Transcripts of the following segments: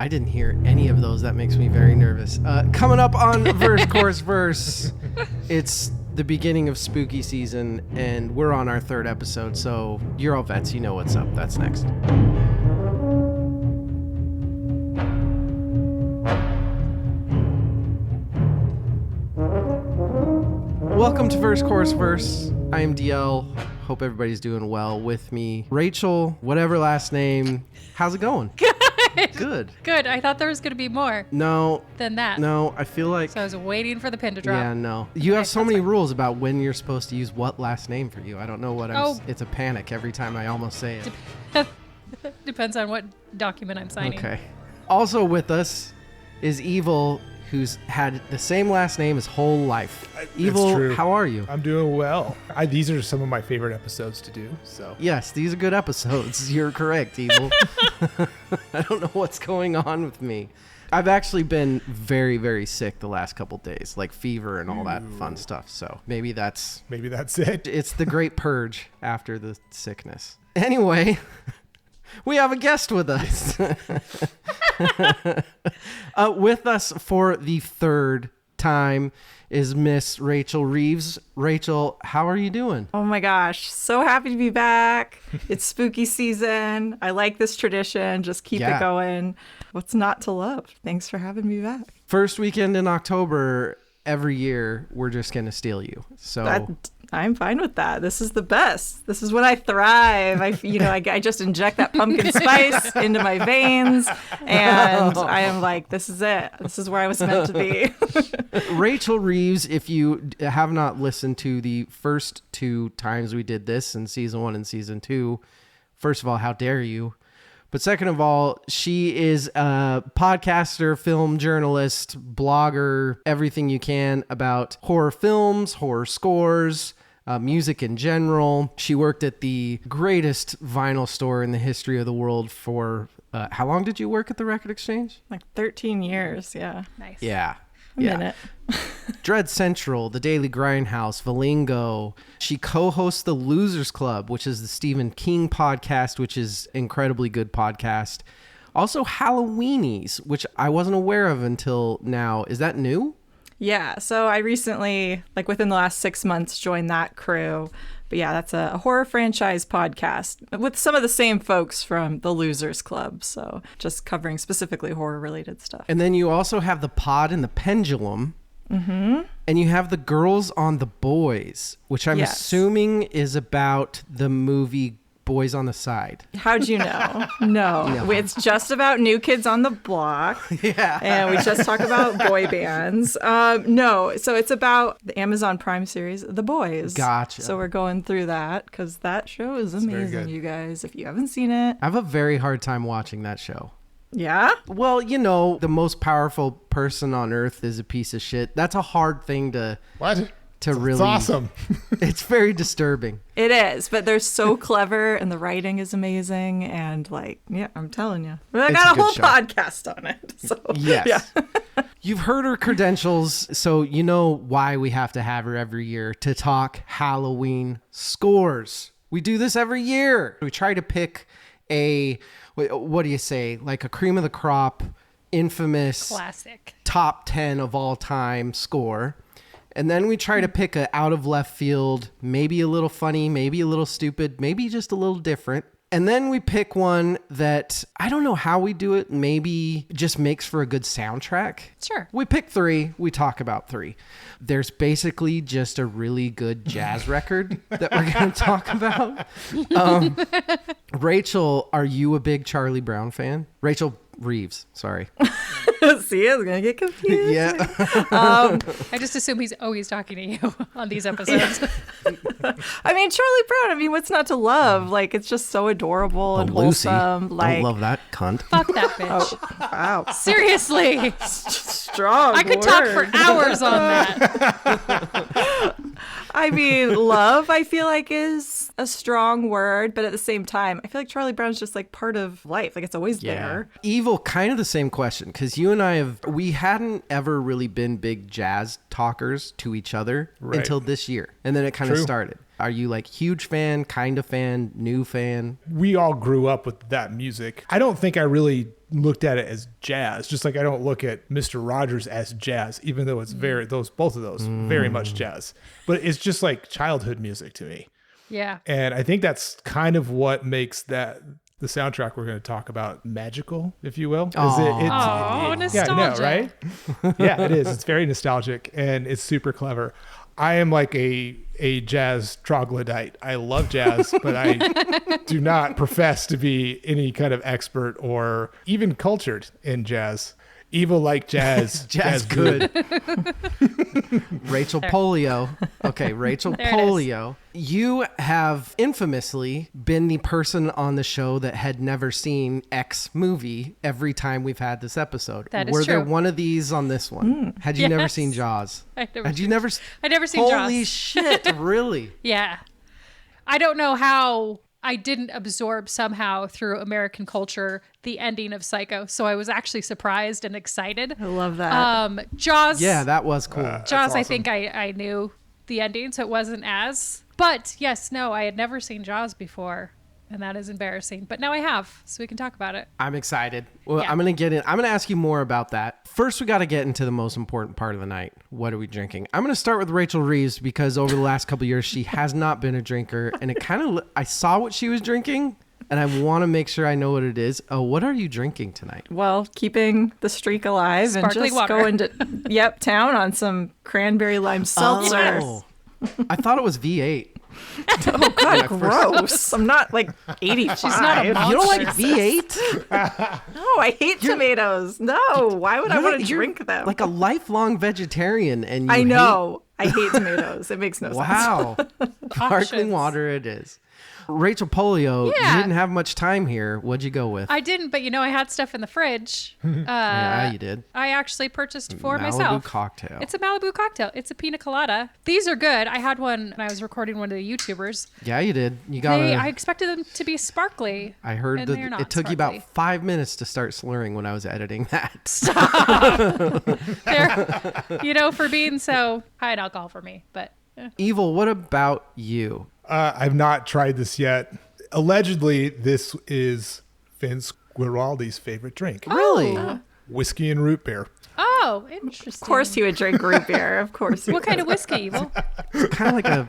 I didn't hear any of those. That makes me very nervous. Coming up on Verse Course Verse, it's the beginning of spooky season, and we're on our 3rd episode, so you're all vets. You know what's up. That's next. Welcome to Verse Course Verse. I am DL. Hope everybody's doing well. With me, Rachel, whatever last name. How's it going? Good. Good. I thought there was going to be more than that. No, I feel like... So I was waiting for the pin to drop. Yeah, no. You have so many rules about when you're supposed to use what last name for you. I don't know what It's a panic every time I almost say it. Depends on what document I'm signing. Okay. Also with us is Evil, who's had the same last name his whole life. Evil, true. how are you? I'm doing well. These are some of my favorite episodes to do. So Yes, these are good episodes. You're correct, Evil. I don't know what's going on with me. I've actually been very, very sick the last couple days, like fever and all that fun stuff. So maybe that's it. It's the great purge after the sickness. Anyway, we have a guest with us. With us for the 3rd time is Miss Rachel Reeves. Rachel, how are you doing? Oh my gosh, so happy to be back. It's spooky season. I like this tradition. Just keep it going. What's not to love? Thanks for having me back. First weekend in October every year, we're just going to steal you. So I'm fine with that. This is the best. This is when I thrive. I just inject that pumpkin spice into my veins, and I am like, this is it. This is where I was meant to be. Rachel Reeves, if you have not listened to the first 2 times we did this in season 1 and season 2, first of all, how dare you? But second of all, she is a podcaster, film journalist, blogger, everything you can about horror films, horror scores, music in general. She worked at the greatest vinyl store in the history of the world for, how long did you work at the Record Exchange? Like 13 years, yeah. Nice. Yeah. A minute. Dread Central, The Daily Grindhouse, Valingo. She co-hosts The Losers Club, which is the Stephen King podcast, which is incredibly good podcast. Also Halloweenies, which I wasn't aware of until now. Is that new? Yeah, so I recently, within the last 6 months, joined that crew. But yeah, that's a horror franchise podcast with some of the same folks from the Losers Club. So just covering specifically horror-related stuff. And then you also have the Pod and the Pendulum. Mm-hmm. And you have the Girls on the Boys, which I'm assuming is about the movie Boys on the Side. How'd you know? No. It's just about New Kids on the Block. Yeah. And we just talk about boy bands. No. So it's about the Amazon Prime series, The Boys. Gotcha. So we're going through that because that show is amazing, you guys. If you haven't seen it. I have a very hard time watching that show. Yeah? Well, the most powerful person on earth is a piece of shit. That's a hard thing to... What? It's really awesome. It's very disturbing. It is, but they're so clever and the writing is amazing. And I'm telling you, I got a whole podcast on it. So, yes. Yeah. You've heard her credentials, so you know why we have to have her every year to talk Halloween scores. We do this every year. We try to pick what do you say? Like a cream of the crop, infamous, classic, top 10 of all time score. And then we try to pick a out of left field, maybe a little funny, maybe a little stupid, maybe just a little different. And then we pick one that, I don't know how we do it, maybe just makes for a good soundtrack. Sure. We pick 3, we talk about 3. There's basically just a really good jazz record that we're going to talk about. Rachel, are you a big Charlie Brown fan? Rachel Reeves, sorry. See, I was going to get confused. Yeah. I just assume he's always talking to you on these episodes. I mean, Charlie Brown, what's not to love? It's just so adorable and Lucy. wholesome. Don't love that cunt. Fuck that bitch. Oh, wow. Seriously. Strong I could talk for hours on that. Love, I feel like, is a strong word, but at the same time, I feel like Charlie Brown's just part of life. It's always there. Evil, kind of the same question, because you and I we hadn't ever really been big jazz talkers to each other until this year. And then it kind of started. Are you like huge fan, kind of fan, new fan? We all grew up with that music. I don't think I really looked at it as jazz, just like I don't look at Mr. Rogers as jazz, even though it's both of those very much jazz. But it's just like childhood music to me. Yeah. And I think that's kind of what makes the soundtrack we're going to talk about magical, if you will. Aw, yeah, I know, nostalgia. right? Yeah, it is. It's very nostalgic and it's super clever. I am like a jazz troglodyte. I love jazz, but I do not profess to be any kind of expert or even cultured in jazz. Evil like jazz. Jazz good. Rachel Polio. Okay, Rachel There it is. Polio. You have infamously been the person on the show that had never seen X movie every time we've had this episode. That is Were there true. one of these on this one? Had you never Yes. seen Jaws? I'd never Had you seen- never? I'd never seen Jaws. Holy shit! Really? Yeah. I don't know how I didn't absorb somehow through American culture the ending of Psycho. So I was actually surprised and excited. I love that. Jaws. Yeah, that was cool. Jaws, awesome. I think I knew the ending, so it wasn't as. But yes, no, I had never seen Jaws before. And that is embarrassing. But now I have, so we can talk about it. I'm excited. Well, Yeah. I'm going to ask you more about that. First, we got to get into the most important part of the night. What are we drinking? I'm going to start with Rachel Reeves because over the last couple of years, she has not been a drinker. And it kind of, I saw what she was drinking and I want to make sure I know what it is. Oh, what are you drinking tonight? Well, keeping the streak alive and Sparkling just water. going to town on some cranberry lime seltzer. Oh, I thought it was V8. Oh God, gross! I'm not like 85. She's not a You don't like monster. V8? No, I hate tomatoes. No, why would I want to drink them? Like a lifelong vegetarian, and you I know. I hate tomatoes. It makes no sense. Wow. Sparkling Options. water it is. Rachel Polio, Yeah. you didn't have much time here. What'd you go with? I didn't, but I had stuff in the fridge. Yeah, you did. I actually purchased for Malibu myself. cocktail. It's a Malibu cocktail. It's a pina colada. These are good. I had one when I was recording one of the YouTubers. Yeah, you did. You got I expected them to be sparkly. I heard and they're that not it took you about sparkly. 5 minutes to start slurring when I was editing that. They're, for being so high in alcohol for me. But Evil, what about you? I've not tried this yet. Allegedly, this is Vince Guaraldi's favorite drink. Really? Whiskey and root beer. oh, interesting. Of course, he would drink root beer. Of course. He What kind of whiskey, Evil? Kind of like a,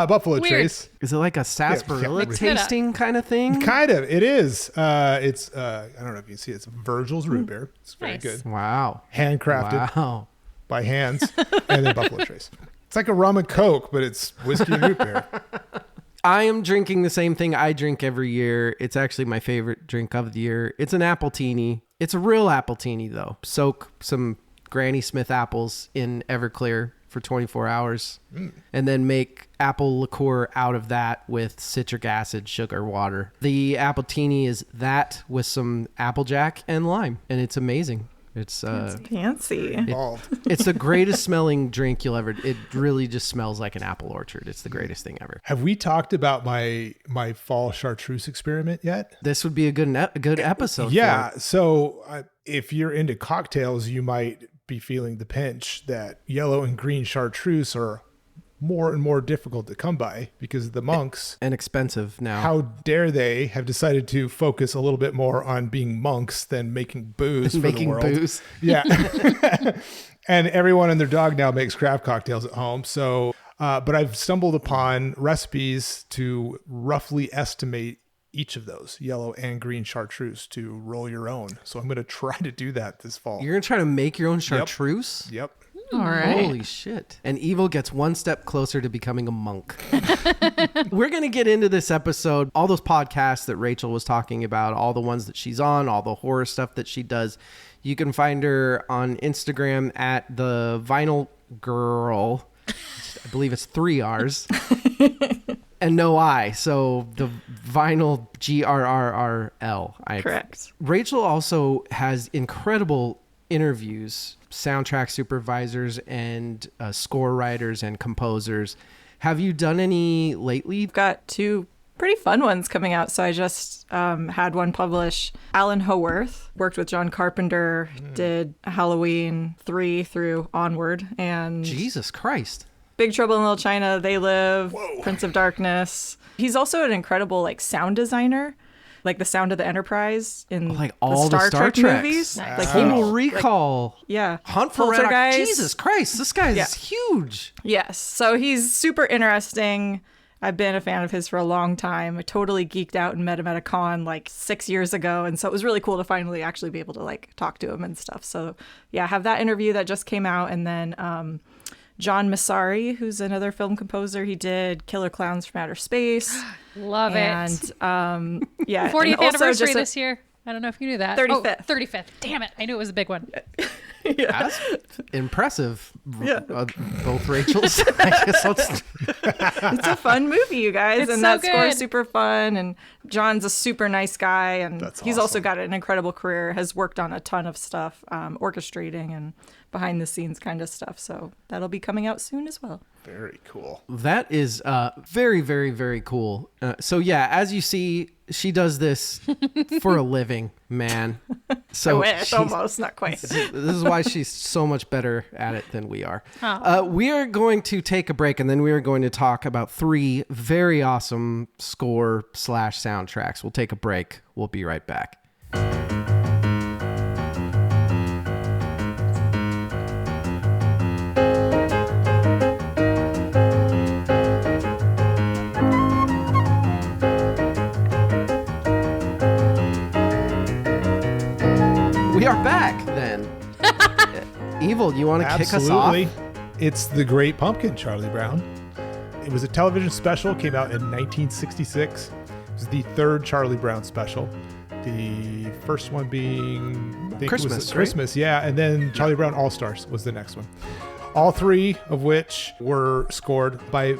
Buffalo Weird. Trace. is it like a sarsaparilla Mix it up. tasting kind of thing? Kind of. It is. It's, I don't know if you can see it. It's Virgil's root beer. It's very Nice. good. Wow. Handcrafted Wow. by hands. And then Buffalo Trace. It's like a rum and Coke, but it's whiskey and root beer. I am drinking the same thing I drink every year. It's actually my favorite drink of the year. It's an appletini. It's a real appletini, though. Soak some Granny Smith apples in Everclear for 24 hours and then make apple liqueur out of that with citric acid, sugar, water. The appletini is that with some Applejack and lime, and it's amazing. It's fancy. Involved. it's the greatest smelling drink you'll ever. It really just smells like an apple orchard. It's the greatest thing ever. Have we talked about my fall chartreuse experiment yet? This would be a good episode. Yeah. for it. So if you're into cocktails, you might be feeling the pinch that yellow and green chartreuse are more and more difficult to come by because the monks, and expensive now. how dare they, have decided to focus a little bit more on being monks than making booze for the Making world. booze. Yeah. And everyone and their dog now makes craft cocktails at home. So, but I've stumbled upon recipes to roughly estimate each of those, yellow and green chartreuse, to roll your own. So I'm going to try to do that this fall. You're gonna try to make your own chartreuse. Yep. All right. Holy shit. And Evil gets one step closer to becoming a monk. We're going to get into this episode, all those podcasts that Rachel was talking about, all the ones that she's on, all the horror stuff that she does. You can find her on Instagram at the Vinyl Girl. I believe it's 3 R's. And no I. So the Vinyl GRRRL. Correct. Rachel also has incredible interviews, soundtrack supervisors and score writers and composers. Have you done any lately? We've got 2 pretty fun ones coming out. So I just had one publish. Alan Howarth worked with John Carpenter, did Halloween 3 through onward. And Jesus Christ. Big Trouble in Little China, They Live, Prince of Darkness. He's also an incredible like sound designer, like the sound of the Enterprise in like all the Star Trek Treks. movies. Nice. Like Total Recall. yeah, Hunt for Red October. Poltergeist. Jesus Christ, this guy is huge. Yes. So he's super interesting. I've been a fan of his for a long time. I totally geeked out and met him at a con like 6 years ago. And so it was really cool to finally actually be able to like talk to him and stuff. So yeah, I have that interview that just came out. And then John Massari, who's another film composer, he did Killer Clowns from Outer Space. Love and, it. Yeah. 40th and also anniversary just this year. I don't know if you knew that. 35th. Oh, 35th. Damn it. I knew it was a big one. That's impressive. Yeah. Both Rachel's. I guess It's a fun movie, you guys. It's and so that score is good. super fun. And John's a super nice guy. And That's he's also awesome. got an incredible career, has worked on a ton of stuff, orchestrating and behind the scenes kind of stuff. So that'll be coming out soon as well. Very cool. That is very, very, very cool. So yeah, as you see, she does this for a living, man. So I wish, she's- almost, not quite. This is why she's so much better at it than we are. Oh. We are going to take a break, and then we are going to talk about 3 very awesome score/soundtracks. We'll take a break. We'll be right back. We are back then. Evil, you want to kick us off? Absolutely. It's The Great Pumpkin, Charlie Brown. It was a television special, came out in 1966. It was the 3rd Charlie Brown special. The first one being I think it Christmas, was right? Christmas, yeah, and then Charlie Brown All Stars was the next one. All 3 of which were scored by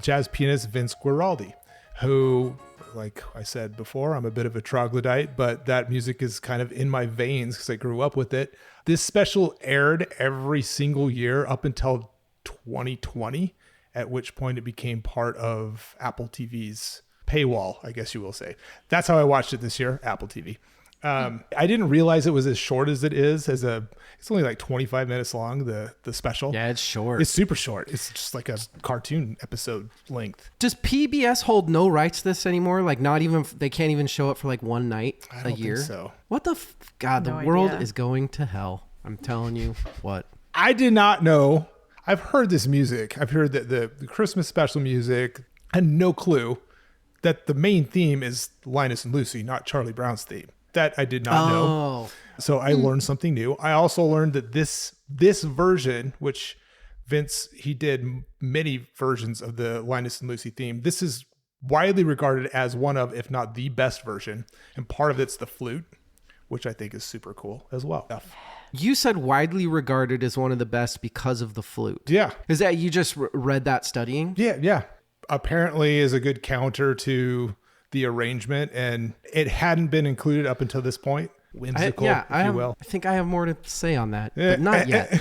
jazz pianist Vince Guaraldi, who, like I said before, I'm a bit of a troglodyte, but that music is kind of in my veins because I grew up with it. This special aired every single year up until 2020, at which point it became part of Apple TV's paywall, I guess you will say. That's how I watched it this year, Apple TV. I didn't realize it was as short as it is. It's only like 25 minutes long, the special. Yeah, it's short. It's super short. It's just like a cartoon episode length. Does PBS hold no rights to this anymore? Like, not even, they can't even show it for like one night I a don't year? think so. What the God, the No world idea. is going to hell. I'm telling you what. I did not know. I've heard this music. I've heard the Christmas special music. I had no clue that the main theme is Linus and Lucy, not Charlie Brown's theme. That I did not know. Oh, So I learned something new. I also learned that this version, which Vince, he did many versions of the Linus and Lucy theme. This is widely regarded as one of, if not the best version. And part of it's the flute, which I think is super cool as well. you said widely regarded as one of the best because of the flute. Yeah. Is that you just read that studying? Yeah. Apparently is a good counter to the arrangement, and it hadn't been included up until this point. Whimsical, if you will. I think I have more to say on that, Yeah. but not yet.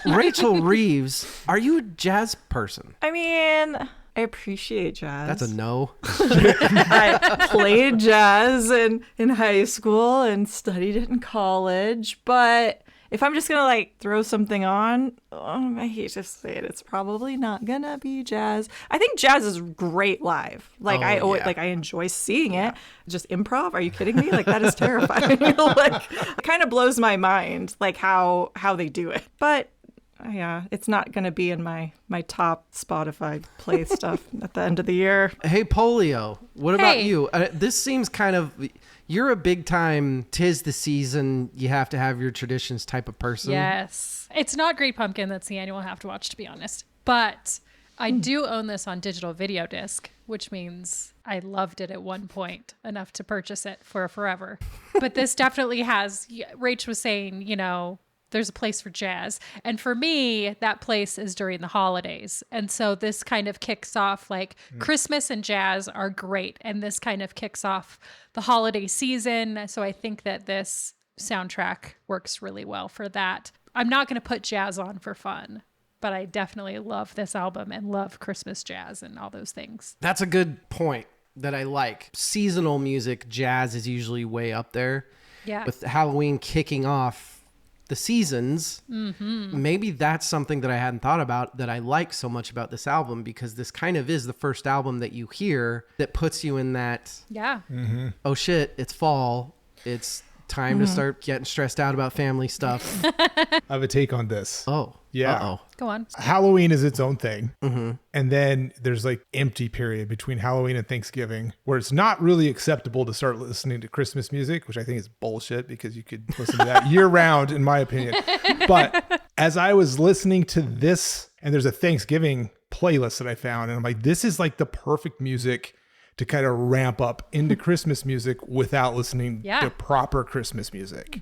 Rachel Reeves, are you a jazz person? I mean, I appreciate jazz. That's a no. I played jazz in high school and studied it in college, but if I'm just gonna like throw something on, I hate to say it, it's probably not gonna be jazz. I think jazz is great live. Like I always, yeah. like I enjoy seeing it. Just improv? Are you kidding me? Like that is terrifying. Like it kind of blows my mind, like how they do it. But yeah, it's not gonna be in my top Spotify play stuff at the end of the year. Hey, Polio, what about Hey. you? This seems kind of, you're a big time, 'tis the season, you have to have your traditions type of person. Yes. It's not Great Pumpkin. That's the annual have to watch, to be honest. But I do own this on digital video disc, which means I loved it at one point enough to purchase it for forever. But this definitely has, Rach was saying, you know, there's a place for jazz. And for me, that place is during the holidays. And so this kind of kicks off like Christmas and jazz are great. And this kind of kicks off the holiday season. So I think that this soundtrack works really well for that. I'm not going to put jazz on for fun, but I definitely love this album and love Christmas jazz and all those things. That's a good point that I like. Seasonal music, jazz is usually way up there. Yeah. With Halloween kicking off, the seasons. Maybe that's something that I hadn't thought about that I like so much about this album, because this kind of is the first album that you hear that puts you in that, Yeah. oh shit, it's fall. It's time to start getting stressed out about family stuff. I have a take on this. Oh. Yeah. Uh-oh. Go on. Halloween is its own thing. And then there's like empty period between Halloween and Thanksgiving where it's not really acceptable to start listening to Christmas music, which I think is bullshit because you could listen to that year round, in my opinion. But as I was listening to this, and there's a Thanksgiving playlist that I found, and I'm like, this is like the perfect music to kind of ramp up into Christmas music without listening to proper Christmas music.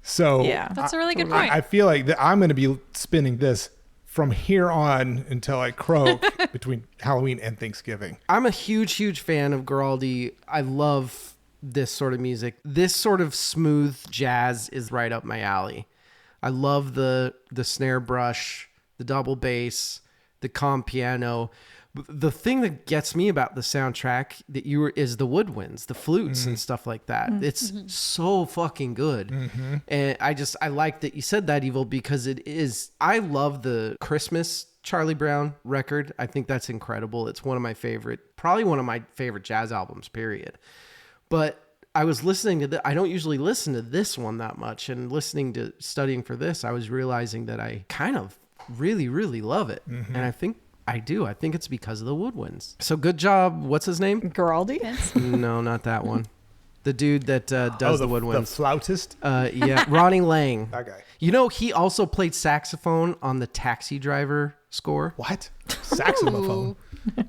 So That's a really good point. I feel like I'm going to be spinning this from here on until I croak between Halloween and Thanksgiving. I'm a huge fan of Giraldi. I love this sort of music. This sort of smooth jazz is right up my alley. I love the snare brush, the double bass, the comp piano. The thing that gets me about the soundtrack is the woodwinds, the flutes and stuff like that. It's so fucking good. And I like that you said that, Evil, because I love the Christmas Charlie Brown record. I think that's incredible. It's probably one of my favorite jazz albums, period. But I was listening to I don't usually listen to this one that much, and studying for this, I was realizing that I kind of really, really love it. And I think I do. I think it's because of the woodwinds. So good job. What's his name? Giraldi? No, not that one. The dude that does the woodwinds. The flautist? Yeah, Ronnie Lang. That guy. You know, he also played saxophone on the Taxi Driver score. What? Saxophone?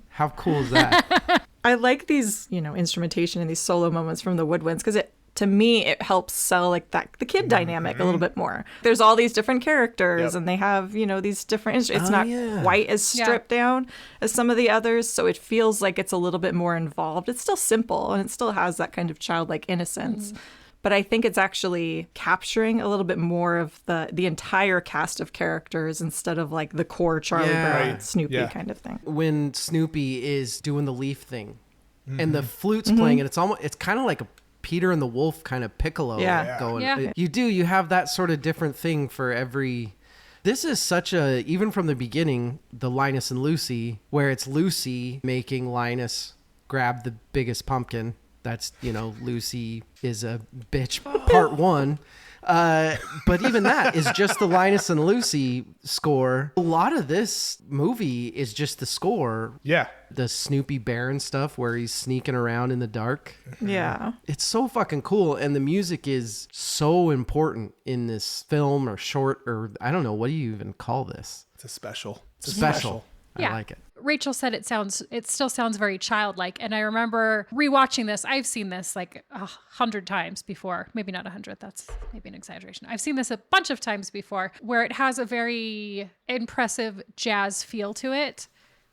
How cool is that? I like these, instrumentation and these solo moments from the woodwinds because to me, it helps sell like the kid dynamic a little bit more. There's all these different characters and they have, these different instruments. It's not quite as stripped down as some of the others. So it feels like it's a little bit more involved. It's still simple and it still has that kind of childlike innocence. But I think it's actually capturing a little bit more of the entire cast of characters instead of like the core Charlie Brown, Snoopy kind of thing. When Snoopy is doing the leaf thing and the flute's playing, and it's kind of like a Peter and the Wolf kind of piccolo going. Yeah. You have that sort of different thing for every. This is even from the beginning, the Linus and Lucy, where it's Lucy making Linus grab the biggest pumpkin. That's, Lucy is a bitch, part one. But even that is just the Linus and Lucy score. A lot of this movie is just the score. Yeah. The Snoopy Baron stuff where he's sneaking around in the dark. Yeah. It's so fucking cool. And the music is so important in this film or short, or I don't know. What do you even call this? It's a special. Special. I like it. Rachel said it still sounds very childlike. And I remember rewatching this. I've seen this like 100 times before. Maybe not 100. That's maybe an exaggeration. I've seen this a bunch of times before where it has a very impressive jazz feel to it.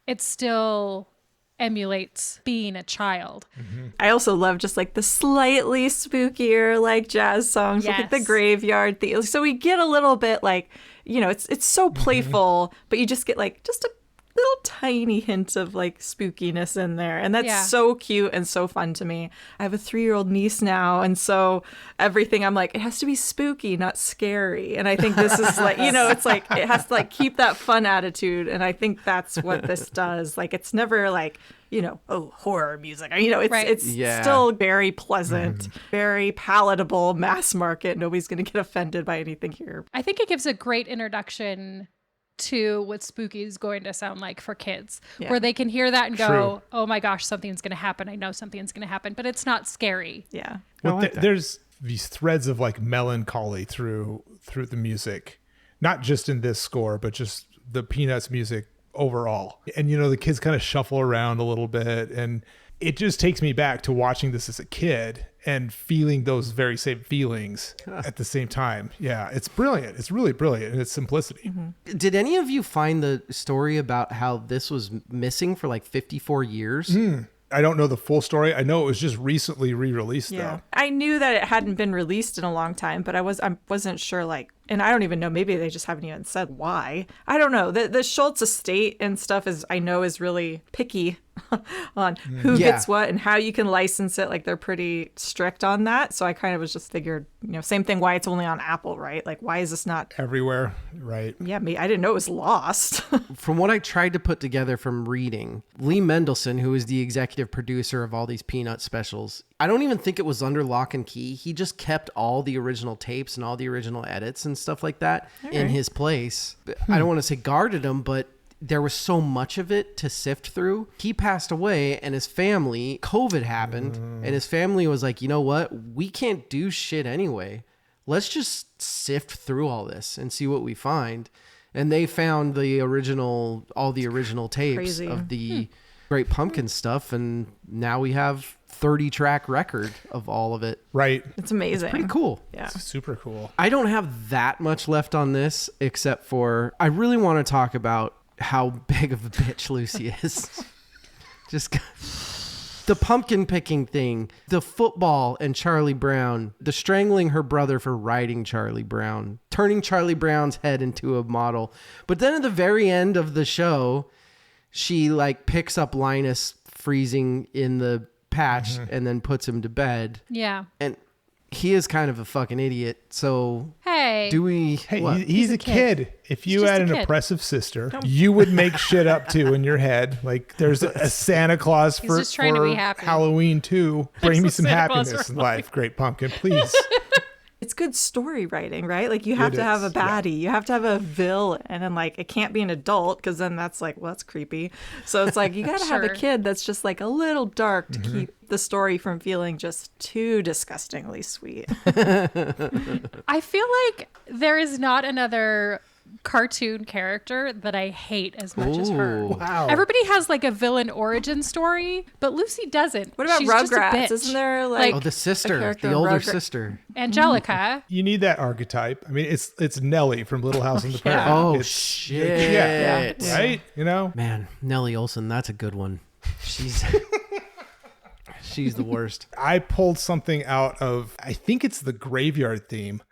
It still emulates being a child. I also love just like the slightly spookier like jazz songs, like the graveyard theme. So we get a little bit like, it's so playful, but you just get like just a little tiny hint of like spookiness in there, and that's so cute and so fun to me. I have a 3-year-old niece now, and so everything I'm like, it has to be spooky, not scary. And I think this is like, it's like it has to like keep that fun attitude, and I think that's what this does. Like it's never like, horror music. It's still very pleasant, very palatable, mass market. Nobody's gonna get offended by anything here. I think it gives a great introduction to what spooky is going to sound like for kids, where they can hear that and go, oh my gosh, something's going to happen. I know something's going to happen, but it's not scary. Yeah. Well, there's these threads of like melancholy through the music, not just in this score, but just the Peanuts music overall. And, the kids kind of shuffle around a little bit, and it just takes me back to watching this as a kid and feeling those very same feelings at the same time. Yeah, it's brilliant. It's really brilliant in its simplicity. Did any of you find the story about how this was missing for like 54 years? I don't know the full story. I know it was just recently re-released though. I knew that it hadn't been released in a long time, but I wasn't sure and I don't even know, maybe they just haven't even said why. I don't know. The Schultz estate and stuff is really picky on who gets what and how you can license it. Like they're pretty strict on that. So I kind of was just figured, same thing, why it's only on Apple, right? Like, why is this not everywhere? Right. Yeah, I didn't know it was lost. From what I tried to put together from reading, Lee Mendelsohn, who is the executive producer of all these Peanut specials, I don't even think it was under lock and key. He just kept all the original tapes and all the original edits and stuff like that in his place. I don't want to say guarded them, but there was so much of it to sift through. He passed away and his family, COVID happened, and his family was like, you know what? We can't do shit anyway. Let's just sift through all this and see what we find. And they found all the original tapes of the Great Pumpkin stuff. And now we have 30-track record of all of it. Right. It's amazing. Pretty cool. Yeah. It's super cool. I don't have that much left on this, except for I really want to talk about how big of a bitch Lucy is. Just the pumpkin picking thing, the football and Charlie Brown, the strangling her brother for riding Charlie Brown, turning Charlie Brown's head into a model. But then at the very end of the show, she picks up Linus freezing in the patch and then puts him to bed. Yeah. And he is kind of a fucking idiot. So Hey. do we? Hey, what? he's a kid. If you just had a an kid. oppressive sister, you would make shit up too in your head. Like there's a Santa Claus He's for, just trying to for be happy. Halloween too. Bring me There's a some Santa Claus happiness for in life, Great Pumpkin, please. It's good story writing, right? Like you have It to have a is, yeah. baddie, you have to have a villain, and then it can't be an adult because then that's that's creepy. So it's you got to have a Sure. kid that's just a little dark to keep the story from feeling just too disgustingly sweet. I feel like there is not another cartoon character that I hate as much as her. Ooh. Wow. Everybody has a villain origin story, but Lucy doesn't. What about She's just a Rugrats? bitch. Isn't there Oh, the sister, character the in older Rugrats? sister. Angelica? You need that archetype. I mean, it's Nellie from Little House on the Prairie. Oh, It's- shit. Yeah. Yeah. Right? Man, Nellie Olson, that's a good one. She's she's the worst. I pulled something out of, I think it's the Graveyard theme.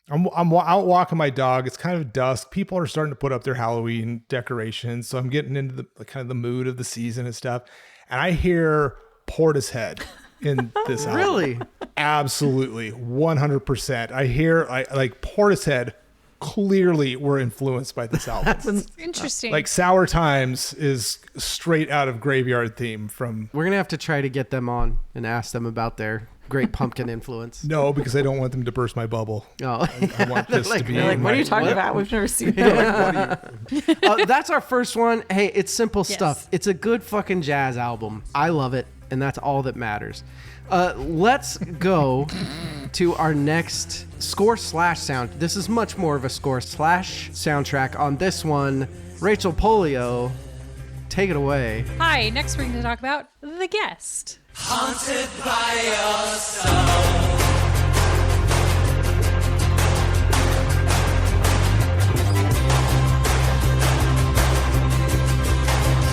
I'm out walking my dog. It's kind of dusk. People are starting to put up their Halloween decorations. So I'm getting into the kind of the mood of the season and stuff. And I hear Portishead in this album. Really? Absolutely. 100%. I hear Portishead clearly were influenced by this album. Interesting. Sour Times is straight out of Graveyard theme from... We're going to have to try to get them on and ask them about their Great Pumpkin influence. No, because I don't want them to burst my bubble. Oh. I want this to be... They're what are you talking about? We've never seen that. That's our first one. Hey, it's simple Yes. stuff. It's a good fucking jazz album. I love it, and that's all that matters. Let's go to our next score/sound. This is much more of a score/soundtrack. On this one, Rachel Polio, take it away. Hi, next we're going to talk about The Guest. Haunted by your soul.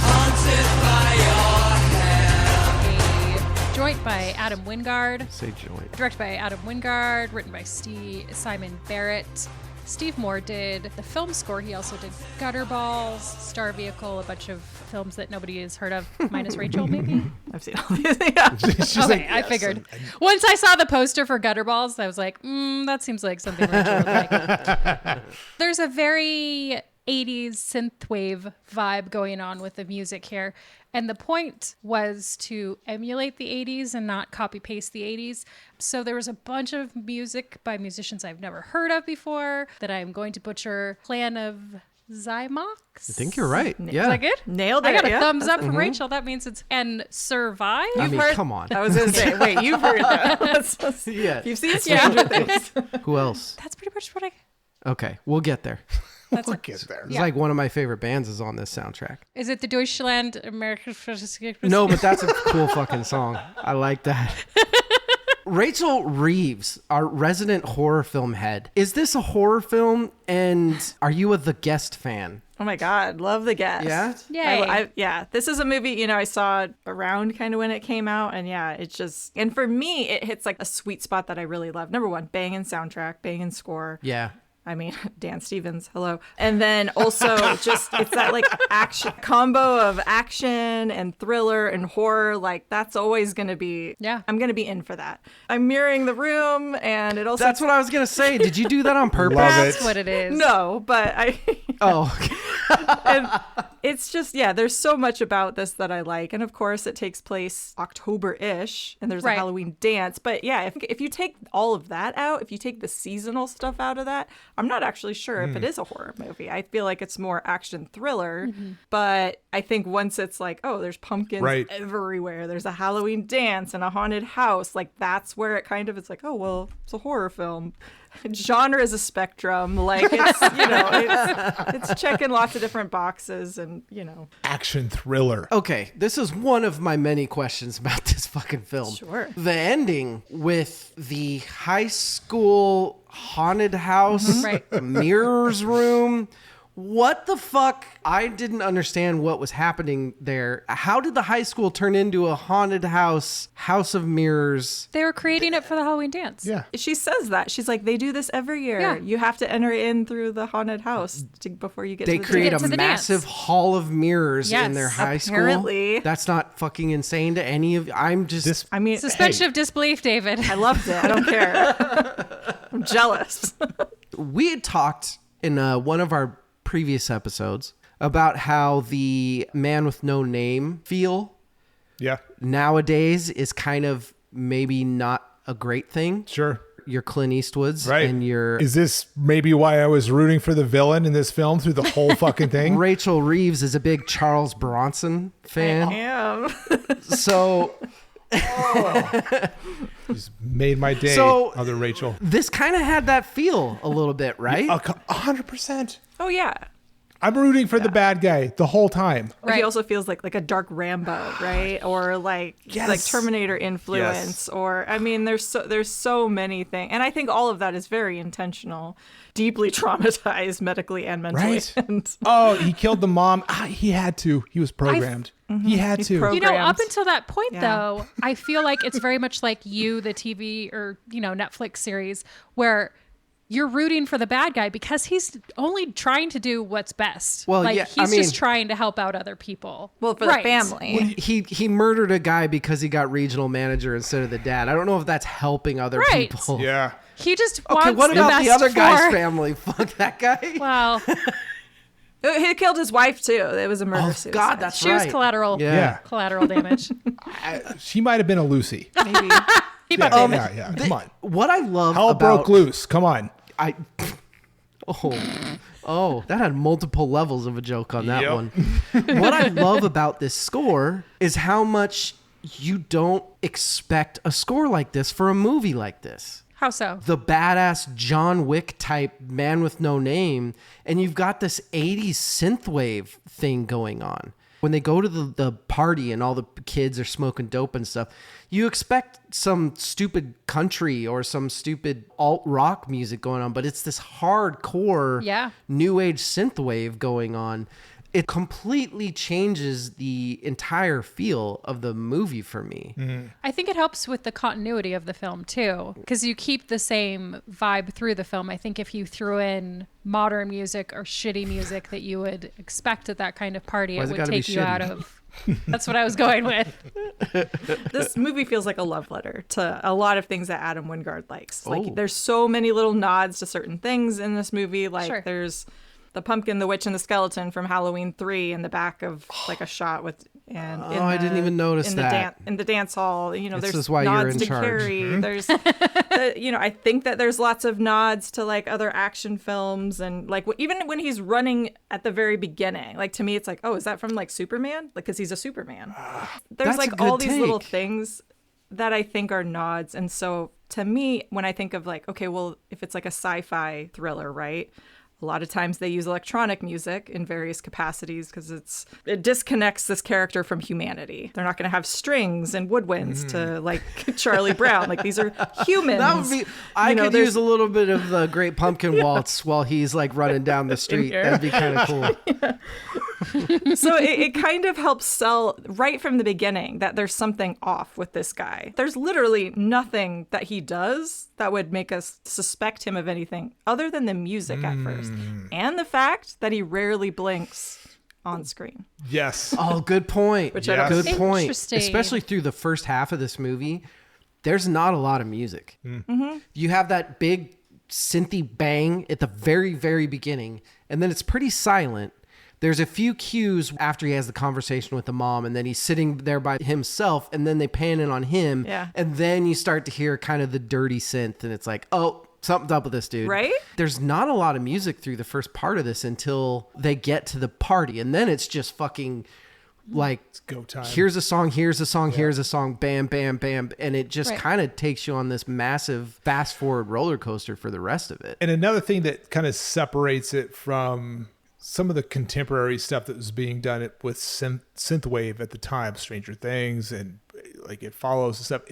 Haunted by your hair. A joint by Adam Wingard. Say joint. Directed by Adam Wingard, written by Simon Barrett. Steve Moore did the film score. He also did Gutterballs, Star Vehicle, a bunch of films that nobody has heard of, minus Rachel, maybe. I've seen all these. Yeah. She's Okay, like, I yes, figured. Once I saw the poster for Gutterballs, I was like, that seems like something Rachel would like. There's a very 80s synthwave vibe going on with the music here. And the point was to emulate the 80s and not copy paste the 80s. So there was a bunch of music by musicians I've never heard of before that I'm going to butcher. Clan of Zymox? I think you're right. Yeah. Is that good? Nailed it. I got a yeah. thumbs up from Rachel. That means it's and survive. I mean, heard- come on. I was going to say, wait, you've heard that. Yeah. You've seen Stranger Things. Who else? That's pretty much what I. Okay, we'll get there. we'll get there. It's like one of my favorite bands is on this soundtrack. Is it the Deutschland American? No, but that's a cool fucking song. I like that. Rachel Reeves, our resident horror film head. Is this a horror film? And are you a The Guest fan? Oh my God, love The Guest. Yeah? Yay. Yeah, this is a movie, I saw around kind of when it came out. And yeah, it's just, and for me, it hits a sweet spot that I really love. Number one, banging soundtrack, banging score. Yeah. I mean, Dan Stevens, hello. And then also just, it's that like action combo of action and thriller and horror. Like that's always going to be, Yeah. I'm going to be in for that. I'm mirroring the room and it also. That's what I was going to say. Did you do that on purpose? Love That's it. what it is. No, but I. Oh, And it's just, yeah, there's so much about this that I like. And of course, it takes place October-ish and there's Right. a Halloween dance. But yeah, if you take all of that out, if you take the seasonal stuff out of that, I'm not actually sure if it is a horror movie. I feel like it's more action thriller. But I think once it's like, oh, there's pumpkins Right. everywhere, there's a Halloween dance and a haunted house, like that's where it kind of, it's like, oh, well, it's a horror film. Genre is a spectrum. Like it's, it's checking lots of different boxes and, Action thriller. okay. This is one of my many questions about this fucking film. Sure. The ending with the high school haunted house, Right. mirrors room. What the fuck? I didn't understand what was happening there. How did the high school turn into a haunted house of mirrors? They were creating it for the Halloween dance. Yeah. She says that. She's like, they do this every year. Yeah. You have to enter in through the haunted house before you get They to the create dance. a to the massive dance. hall of mirrors in Yes, their high apparently. school. That's not fucking insane to any of. I'm just. This I mean, Suspension of disbelief, David. I loved it. I don't care. I'm jealous. We had talked in one of our previous episodes about how the Man with No Name feel yeah. nowadays is kind of maybe not a great thing. Sure. Your Clint Eastwoods Right. and your Is this maybe why I was rooting for the villain in this film through the whole fucking thing? Rachel Reeves is a big Charles Bronson fan. Damn. So Just made my day, So- other Rachel. this kind of had that feel a little bit, right? 100%. Oh, yeah. I'm rooting for the bad guy the whole time. He Right. also feels like a dark Rambo, right? Or like Yes. Terminator influence, or I mean, there's so many things, and I think all of that is very intentional. Deeply traumatized medically and mentally. Right. And Oh, he killed the mom. He had to. He was programmed. He had He's to. pro- You know, up programs. until that point, Yeah. though, I feel like it's very much like You, the TV or, Netflix series, where you're rooting for the bad guy because he's only trying to do what's best. Well, like, yeah, he's I mean- just trying to help out other people. well, for Right. the family. He murdered a guy because he got regional manager instead of the dad. I don't know if that's helping other Right. people. Yeah. He just Okay, wants what the about best the other guy's for- family? Fuck that guy. Well, He killed his wife too. It was a murder Oh suicide. God, that's she right. was collateral. Yeah. Collateral damage. She might have been a Lucy. maybe. He Yeah, might be. yeah. Come on. What I love Hell about broke loose. Come on. I that had multiple levels of a joke on that Yep. one. What I love about this score is how much you don't expect a score like this for a movie like this. How so? The badass John Wick type Man with No Name, and you've got this 80s synthwave thing going on. When they go to the party and all the kids are smoking dope and stuff, you expect some stupid country or some stupid alt rock music going on, but it's this hardcore Yeah. new age synthwave going on. It completely changes the entire feel of the movie for me. I think it helps with the continuity of the film too, because you keep the same vibe through the film. I think if you threw in modern music or shitty music that you would expect at that kind of party, Why's it it would gotta be take you out shitty? of. That's what I was going with. This movie feels like a love letter to a lot of things that Adam Wingard likes. Oh. Like there's so many little nods to certain things in this movie. Like Sure. there's the pumpkin, the witch, and the skeleton from Halloween 3 in the back of like a shot with. And Oh, I didn't even notice in that. In the dance hall, you know, This there's is why you're nods in to charge. Carrie. There's, I think that there's lots of nods to like other action films, and like even when he's running at the very beginning, like to me, it's like, oh, is that from like Superman? Like, because he's a Superman. There's That's a like all good these little take. things that I think are nods, and so to me, when I think of like, okay, well, if it's like a sci-fi thriller, right? A lot of times they use electronic music in various capacities because it disconnects this character from humanity. They're not going to have strings and woodwinds to like Charlie Brown. Like these are humans. That would be. I could use a little bit of the Great Pumpkin Waltz while he's like running down the street. That'd be kind of cool. So it kind of helps sell right from the beginning that there's something off with this guy. There's literally nothing that he does that would make us suspect him of anything other than the music at first. And the fact that he rarely blinks on screen. Yes. Oh, good point. Which Good point. Interesting. Especially through the first half of this movie, there's not a lot of music. You have that big synthy bang at the very, very beginning, and then it's pretty silent. There's a few cues after he has the conversation with the mom, and then he's sitting there by himself, and then they pan in on him. Yeah. And then you start to hear kind of the dirty synth, and it's like, oh, something's up with this dude. Right? There's not a lot of music through the first part of this until they get to the party, and then it's just fucking like, Go time. here's a song, here's a song, here's a song, bam, bam, bam. And it just Right. kind of takes you on this massive fast forward roller coaster for the rest of it. And another thing that kind of separates it from some of the contemporary stuff that was being done with synthwave at the time, Stranger Things, and like It Follows and stuff,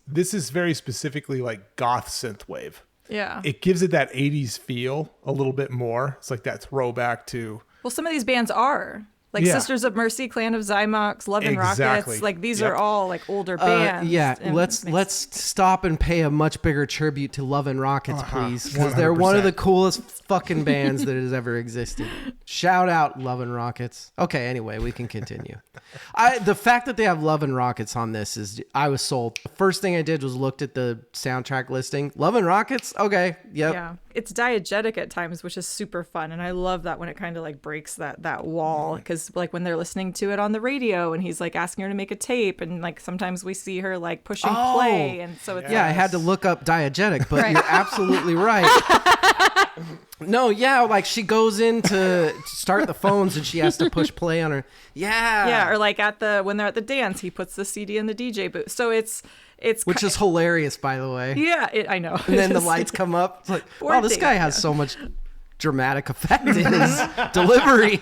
this is very specifically like goth synthwave. Yeah. It gives it that 80s feel a little bit more. It's like that throwback to Well, some of these bands are. Like Yeah. Sisters of Mercy, Clan of Zymox, Love and Exactly. Rockets. Like these Yep. are all like older bands. Yeah, and let's stop and pay a much bigger tribute to Love and Rockets, please, because they're 100%. one of the coolest fucking bands that has ever existed. Shout out Love and Rockets. Okay, anyway, we can continue. The fact that they have Love and Rockets on this is, I was sold. The first thing I did was looked at the soundtrack listing. Love and Rockets. Okay, yep. Yeah. It's diegetic at times, which is super fun. And I love that when it kind of like breaks that wall. Because like when they're listening to it on the radio and he's like asking her to make a tape. And like sometimes we see her like pushing play. And so it's Yeah, I had to look up diegetic, but you're absolutely right. No, yeah, like she goes in to start the phones and she has to push play on her. Yeah. Yeah. Or like when they're at the dance, he puts the CD in the DJ booth. So it's Which is hilarious, by the way. yeah, I know. And then the lights come up. It's like, Poor wow, this thing, guy has yeah. so much dramatic effect in his delivery.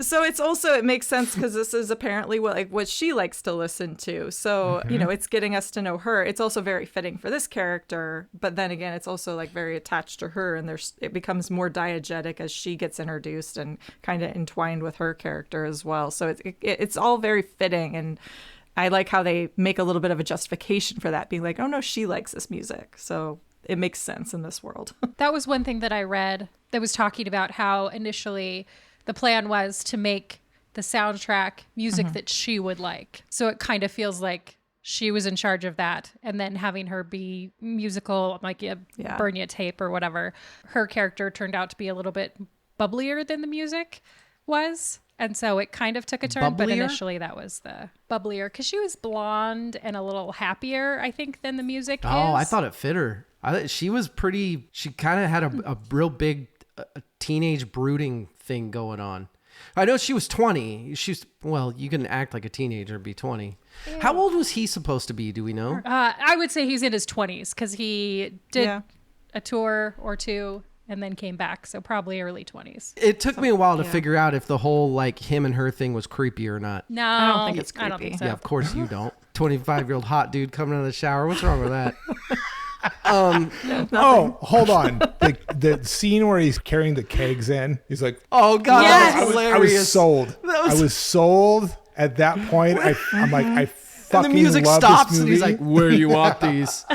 So it makes sense because this is apparently what she likes to listen to. So, it's getting us to know her. It's also very fitting for this character, but then again, it's also like very attached to her, and it becomes more diegetic as she gets introduced and kind of entwined with her character as well. So it's all very fitting, and I like how they make a little bit of a justification for that, being like, oh no, she likes this music. So it makes sense in this world. That was one thing that I read that was talking about how initially the plan was to make the soundtrack music that she would like. So it kind of feels like she was in charge of that. And then having her be musical, like burn you tape or whatever, her character turned out to be a little bit bubblier than the music was. And so it kind of took a turn, but Bubblier? initially that was the bubblier because she was blonde and a little happier, I think, than the music is. Oh, I thought it fit her. She was pretty, she kind of had a real big teenage brooding thing going on. I know she was 20. Well, you can act like a teenager and be 20. Yeah. How old was he supposed to be? Do we know? I would say he's in his 20s because he did a tour or two and then came back. So probably early 20s. It took me a while to figure out if the whole like him and her thing was creepy or not. No, I don't think it's I don't creepy. think so. Yeah, of course you don't. 25-year-old hot dude coming out of the shower. What's wrong with that? Oh, hold on. The scene where he's carrying the kegs in, he's like, Oh God, Yes! that was hilarious. I was sold. That was- I was sold at that point. I'm like, I And fucking the music love stops this and movie. he's like, where do you want these?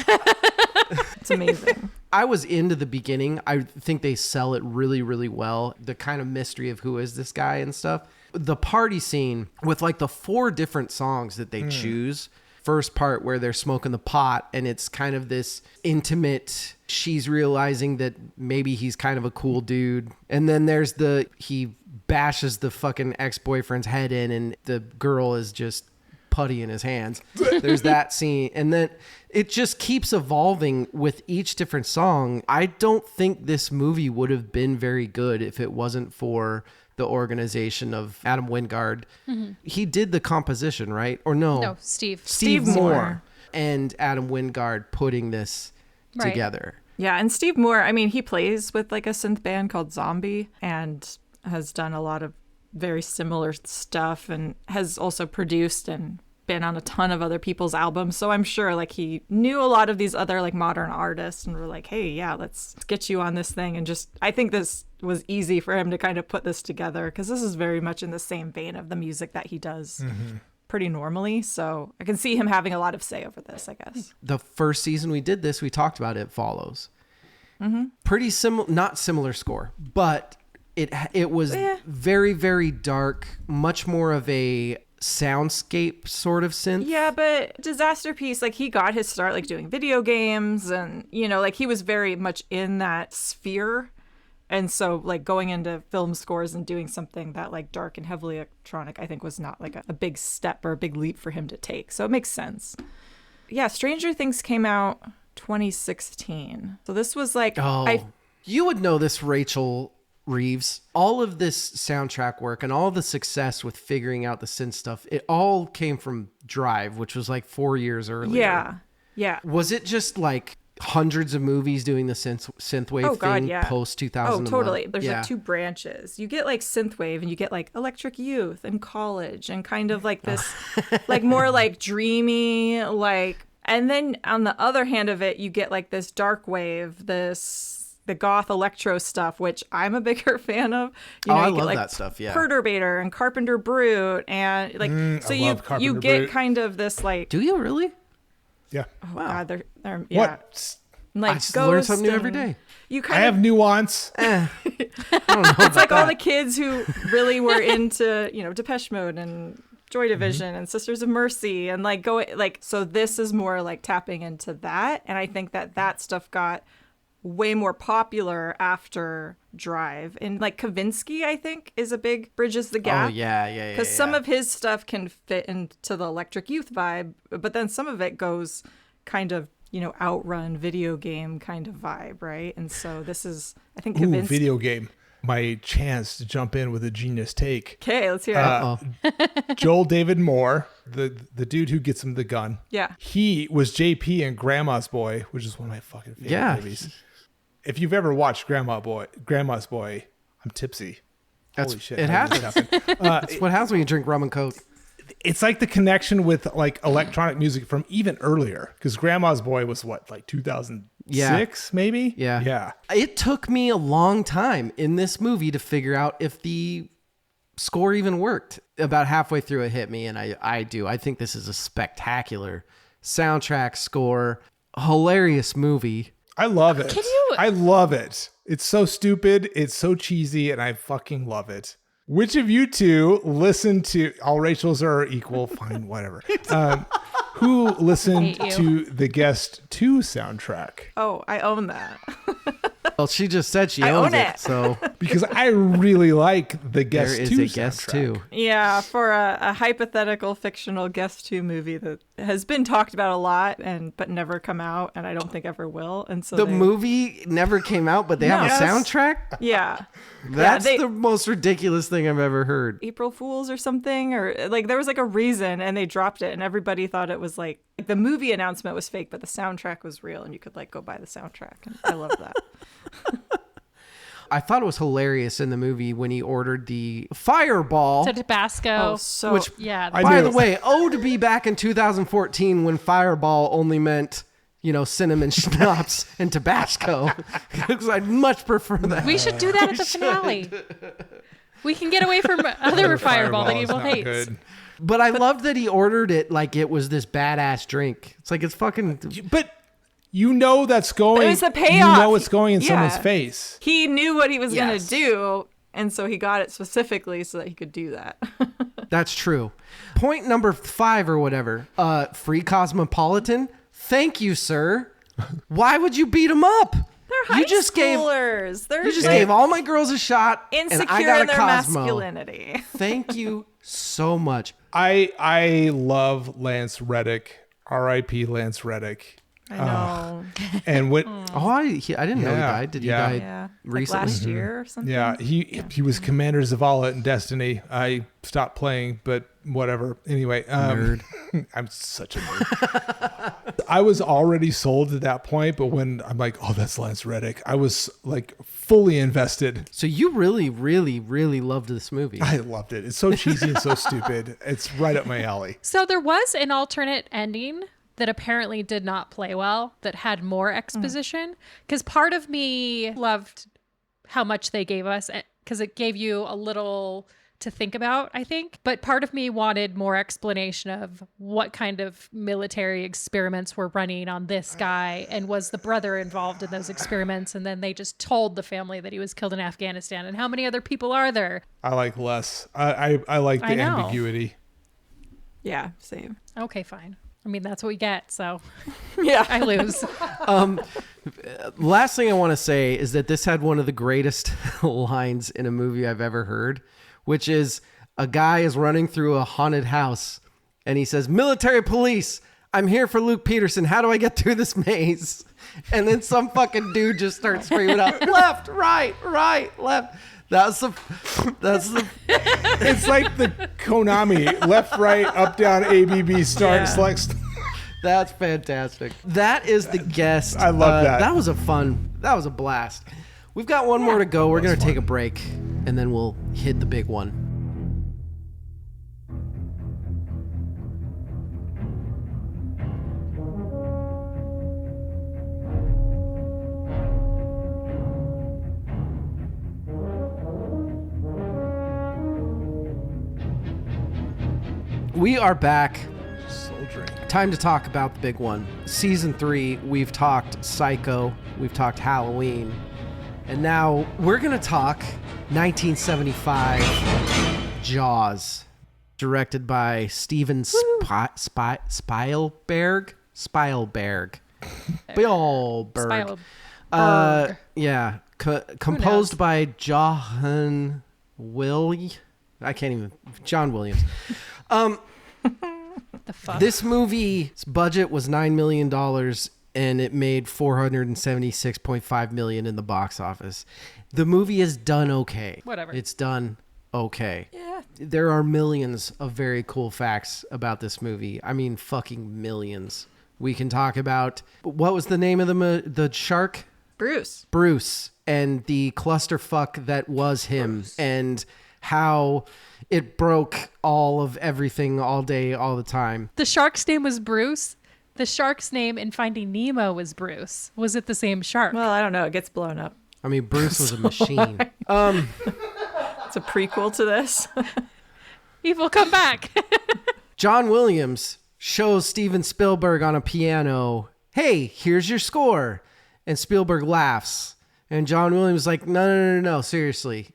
It's amazing. I was into the beginning. I think they sell it really, really well. The kind of mystery of who is this guy and stuff. The party scene with like the 4 different songs that they choose. First part where they're smoking the pot and it's kind of this intimate, she's realizing that maybe he's kind of a cool dude. And then there's he bashes the fucking ex-boyfriend's head in and the girl is just putty in his hands. There's that scene. And then it just keeps evolving with each different song. I don't think this movie would have been very good if it wasn't for the organization of Adam Wingard. Mm-hmm. He did the composition, right? Or no? No, Steve. Steve Moore Moore. and Adam Wingard putting this Right. together. Yeah, and Steve Moore, I mean, he plays with like a synth band called Zombie and has done a lot of very similar stuff and has also produced and been on a ton of other people's albums. So I'm sure like he knew a lot of these other like modern artists and were like, hey, yeah, let's get you on this thing. And just, I think this was easy for him to kind of put this together because this is very much in the same vein of the music that he does pretty normally. So I can see him having a lot of say over this, I guess. The first season we did this, we talked about It Follows. Pretty similar, not similar score, but it was very, very dark, much more of a soundscape sort of synth. Yeah, but Disaster Piece, like he got his start like doing video games and, you know, like he was very much in that sphere. And so like going into film scores and doing something that like dark and heavily electronic, I think was not like a big step or a big leap for him to take. So it makes sense. Yeah, Stranger Things came out 2016. So this was like, you would know this, Rachel Reeves. All of this soundtrack work and all the success with figuring out the synth stuff, it all came from Drive, which was like 4 years earlier. Yeah. Was it just like hundreds of movies doing the synthwave thing post 2001? Oh, totally. There's like two branches. You get like synthwave and you get like Electric Youth and College and kind of like this like more like dreamy like. And then on the other hand of it, you get like this dark wave, the goth electro stuff, which I'm a bigger fan of. You know, I you love get, like, that stuff. Yeah, Perturbator and Carpenter Brute, and like so you get Brute. kind of this like. Do you really? Yeah. Oh Wow. God, they're yeah. What? Like I just learn something new every day. You I kind have nuance. I don't know. it's like all the kids who really were into, you know, Depeche Mode and Joy Division and Sisters of Mercy and like going like, so this is more like tapping into that. And I think that stuff got way more popular after Drive. And like Kavinsky, I think, is a big bridges the gap. Oh, yeah. Because some of his stuff can fit into the Electric Youth vibe, but then some of it goes kind of, you know, outrun video game kind of vibe, right? And so this is, I think, Kavinsky. Video game. My chance to jump in with a genius take. Okay, let's hear it. Joel David Moore, the dude who gets him the gun. Yeah. He was JP in Grandma's Boy, which is one of my fucking favorite movies. If you've ever watched Grandma's Boy, I'm tipsy. Holy shit. It happens. That's what happens when you drink rum and coke. It's like the connection with like electronic music from even earlier, because Grandma's Boy was what, like 2006 maybe? Yeah. It took me a long time in this movie to figure out if the score even worked. About halfway through it hit me, and I think this is a spectacular soundtrack score, hilarious movie. I love it. Can you- I love it. It's so stupid, it's so cheesy, and I fucking love it. Which of you two listened to, all Rachels are equal, fine, whatever. Who listened Hate to you. the Guest 2 soundtrack? Oh, I own that. Well, she just said she I owns own it, it. so Because I really like the there Guest is 2 a guest soundtrack. too. Yeah, for a hypothetical fictional Guest 2 movie that has been talked about a lot but never come out, and I don't think ever will. And so The movie never came out, but they have Yes. a soundtrack? yeah, That's they- the most ridiculous thing I've ever heard. April Fools or something, or like there was like a reason, and they dropped it, and everybody thought it was like the movie announcement was fake, but the soundtrack was real, and you could like go buy the soundtrack. And I love that. I thought it was hilarious in the movie when he ordered the fireball. To Tabasco. Oh, so Which, yeah. I by knew the it. way, to be back in 2014 when fireball only meant, you know, cinnamon schnapps and Tabasco. Because I'd much prefer that. We should do that at the finale. We can get away from other fireball that is evil not hates. good. But I loved that he ordered it like it was this badass drink. It's like it's fucking. But you know that's going. It was the You payoff. know it's going in Yeah. someone's face. he knew what he was Yes. gonna do, and so he got it specifically so that he could do that. That's true. Point number 5 or whatever. Free Cosmopolitan. Thank you, sir. Why would you beat him up? They're high You just gave- schoolers. They're You just gave all my girls a shot, insecure and I got in a their Cosmo. masculinity. Thank you so much. I love Lance Reddick. R.I.P. Lance Reddick. I know. And when I didn't know he died. Did he die Yeah. Like recently? last year or something. Yeah, he was Commander Zavala in Destiny. I stopped playing, but whatever. Anyway, Nerd. I'm such a nerd. I was already sold at that point, but when I'm like, oh, that's Lance Reddick, I was like fully invested. So you really, really, really loved this movie. I loved it. It's so cheesy and so stupid. It's right up my alley. So there was an alternate ending that apparently did not play well, that had more exposition. Because part of me loved how much they gave us, because it gave you a little to think about, I think. But part of me wanted more explanation of what kind of military experiments were running on this guy, and was the brother involved in those experiments? And then they just told the family that he was killed in Afghanistan. And how many other people are there? I like less. I like the I know. ambiguity. Yeah, same. Okay, fine. I mean, that's what we get, so Yeah. I lose. Last thing I want to say is that this had one of the greatest lines in a movie I've ever heard, which is a guy is running through a haunted house and he says, "Military police, I'm here for Luke Peterson. How do I get through this maze?" And then some fucking dude just starts screaming out, "Left, right, left." That's the It's like the Konami left, right, up, down, ABB, start, Yeah. select. That's fantastic. That is the guest. I love that. That was a blast. We've got one more to go. We're going to take a break and then we'll hit the big one. We are back. Soldiering. Time to talk about the big one. Season 3, we've talked Psycho, we've talked Halloween, and now we're going to talk 1975 Jaws, directed by Steven Spielberg. Spielberg. Yeah. Composed by John Williams. The fuck? This movie's budget was $9 million and it made $476.5 million in the box office. The movie is done okay. Whatever. It's done okay. Yeah. There are millions of very cool facts about this movie. I mean, fucking millions. We can talk about, what was the name of the shark? Bruce. And the clusterfuck that was him. And how it broke all of everything all day, all the time. The shark's name was Bruce. The shark's name in Finding Nemo was Bruce. Was it the same shark? Well, I don't know. It gets blown up. I mean, Bruce was a machine. It's a prequel to this. Evil, come back. John Williams shows Steven Spielberg on a piano, "Hey, here's your score." And Spielberg laughs. And John Williams is like, no, seriously.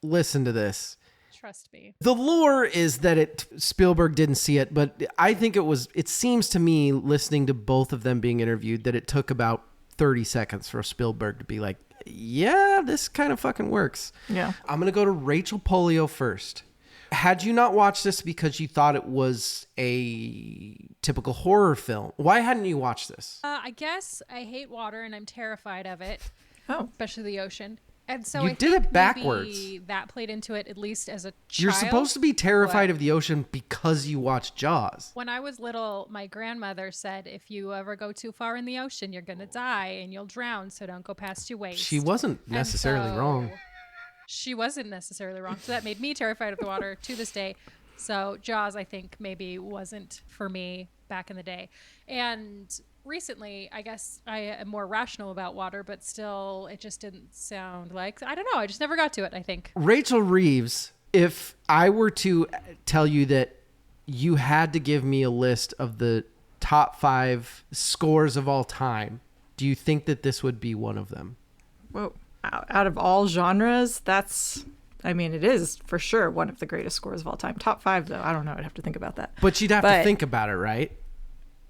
Listen to this. Trust me. The lore is that Spielberg didn't see it, but I think it seems to me, listening to both of them being interviewed, that it took about 30 seconds for Spielberg to be like, yeah, this kind of fucking works. Yeah. I'm going to go to Rachel Polio first. Had you not watched this because you thought it was a typical horror film? Why hadn't you watched this? I guess I hate water and I'm terrified of it, Oh. especially the ocean. And so You I did think it backwards. maybe that played into it, at least as a child. You're supposed to be terrified What? of the ocean because you watched Jaws. When I was little, my grandmother said, if you ever go too far in the ocean, you're going to die and you'll drown, so don't go past your waist. She wasn't And necessarily so- wrong. She wasn't necessarily wrong. So that made me terrified of the water to this day. So Jaws, I think, maybe wasn't for me back in the day. And recently, I guess I am more rational about water, but still, it just didn't sound like, I don't know. I just never got to it, I think. Rachel Reeves, if I were to tell you that you had to give me a list of the top 5 scores of all time, do you think that this would be one of them? Whoa. Out of all genres, it is for sure one of the greatest scores of all time. Top 5, though. I don't know. I'd have to think about that. But you'd have to think about it, right?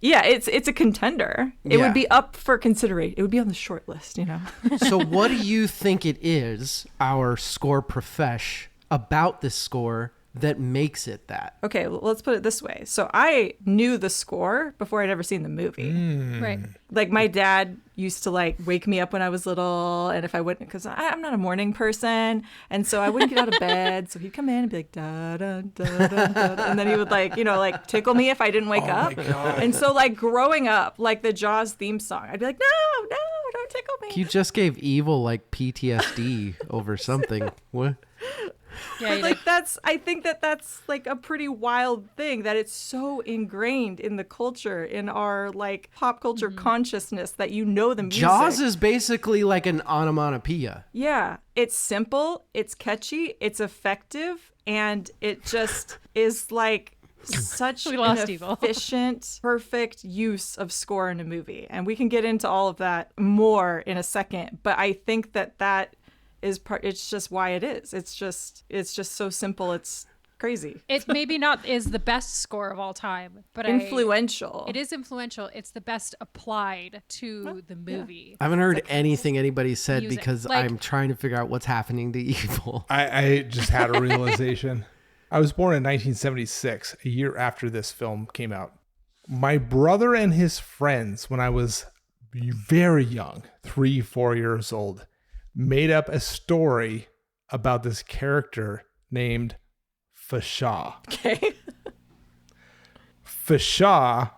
Yeah, it's a contender. It Yeah. would be up for consideration. It would be on the short list, you know. So what do you think it is, our score profesh, about this score that makes it that? Okay, well, let's put it this way. So I knew the score before I'd ever seen the movie. Right. Like my dad used to like wake me up when I was little, and if I wouldn't, because I'm not a morning person, and so I wouldn't get out of bed. So he'd come in and be like da da da da da, and then he would like like tickle me if I didn't wake up. And so like growing up, like the Jaws theme song, I'd be like, no, don't tickle me. You just gave Evil like PTSD over something. What? Yeah, But like I think that's like a pretty wild thing that it's so ingrained in the culture, in our like pop culture consciousness that the music. Jaws is basically like an onomatopoeia. Yeah, it's simple, it's catchy, it's effective, and it just is like such We an lost Evil. efficient, perfect use of score in a movie. And we can get into all of that more in a second, but I think that is it's just why it is. It's just so simple. It's crazy. It maybe not is the best score of all time, but Influential. it is influential. It's the best applied to the movie. I haven't heard anything anybody said Music. because Like- I'm trying to figure out what's happening to Evil. I just had a realization. I was born in 1976, a year after this film came out. My brother and his friends, when I was very young, 3-4 years old, made up a story about this character named Fashaw. Okay. Fashaw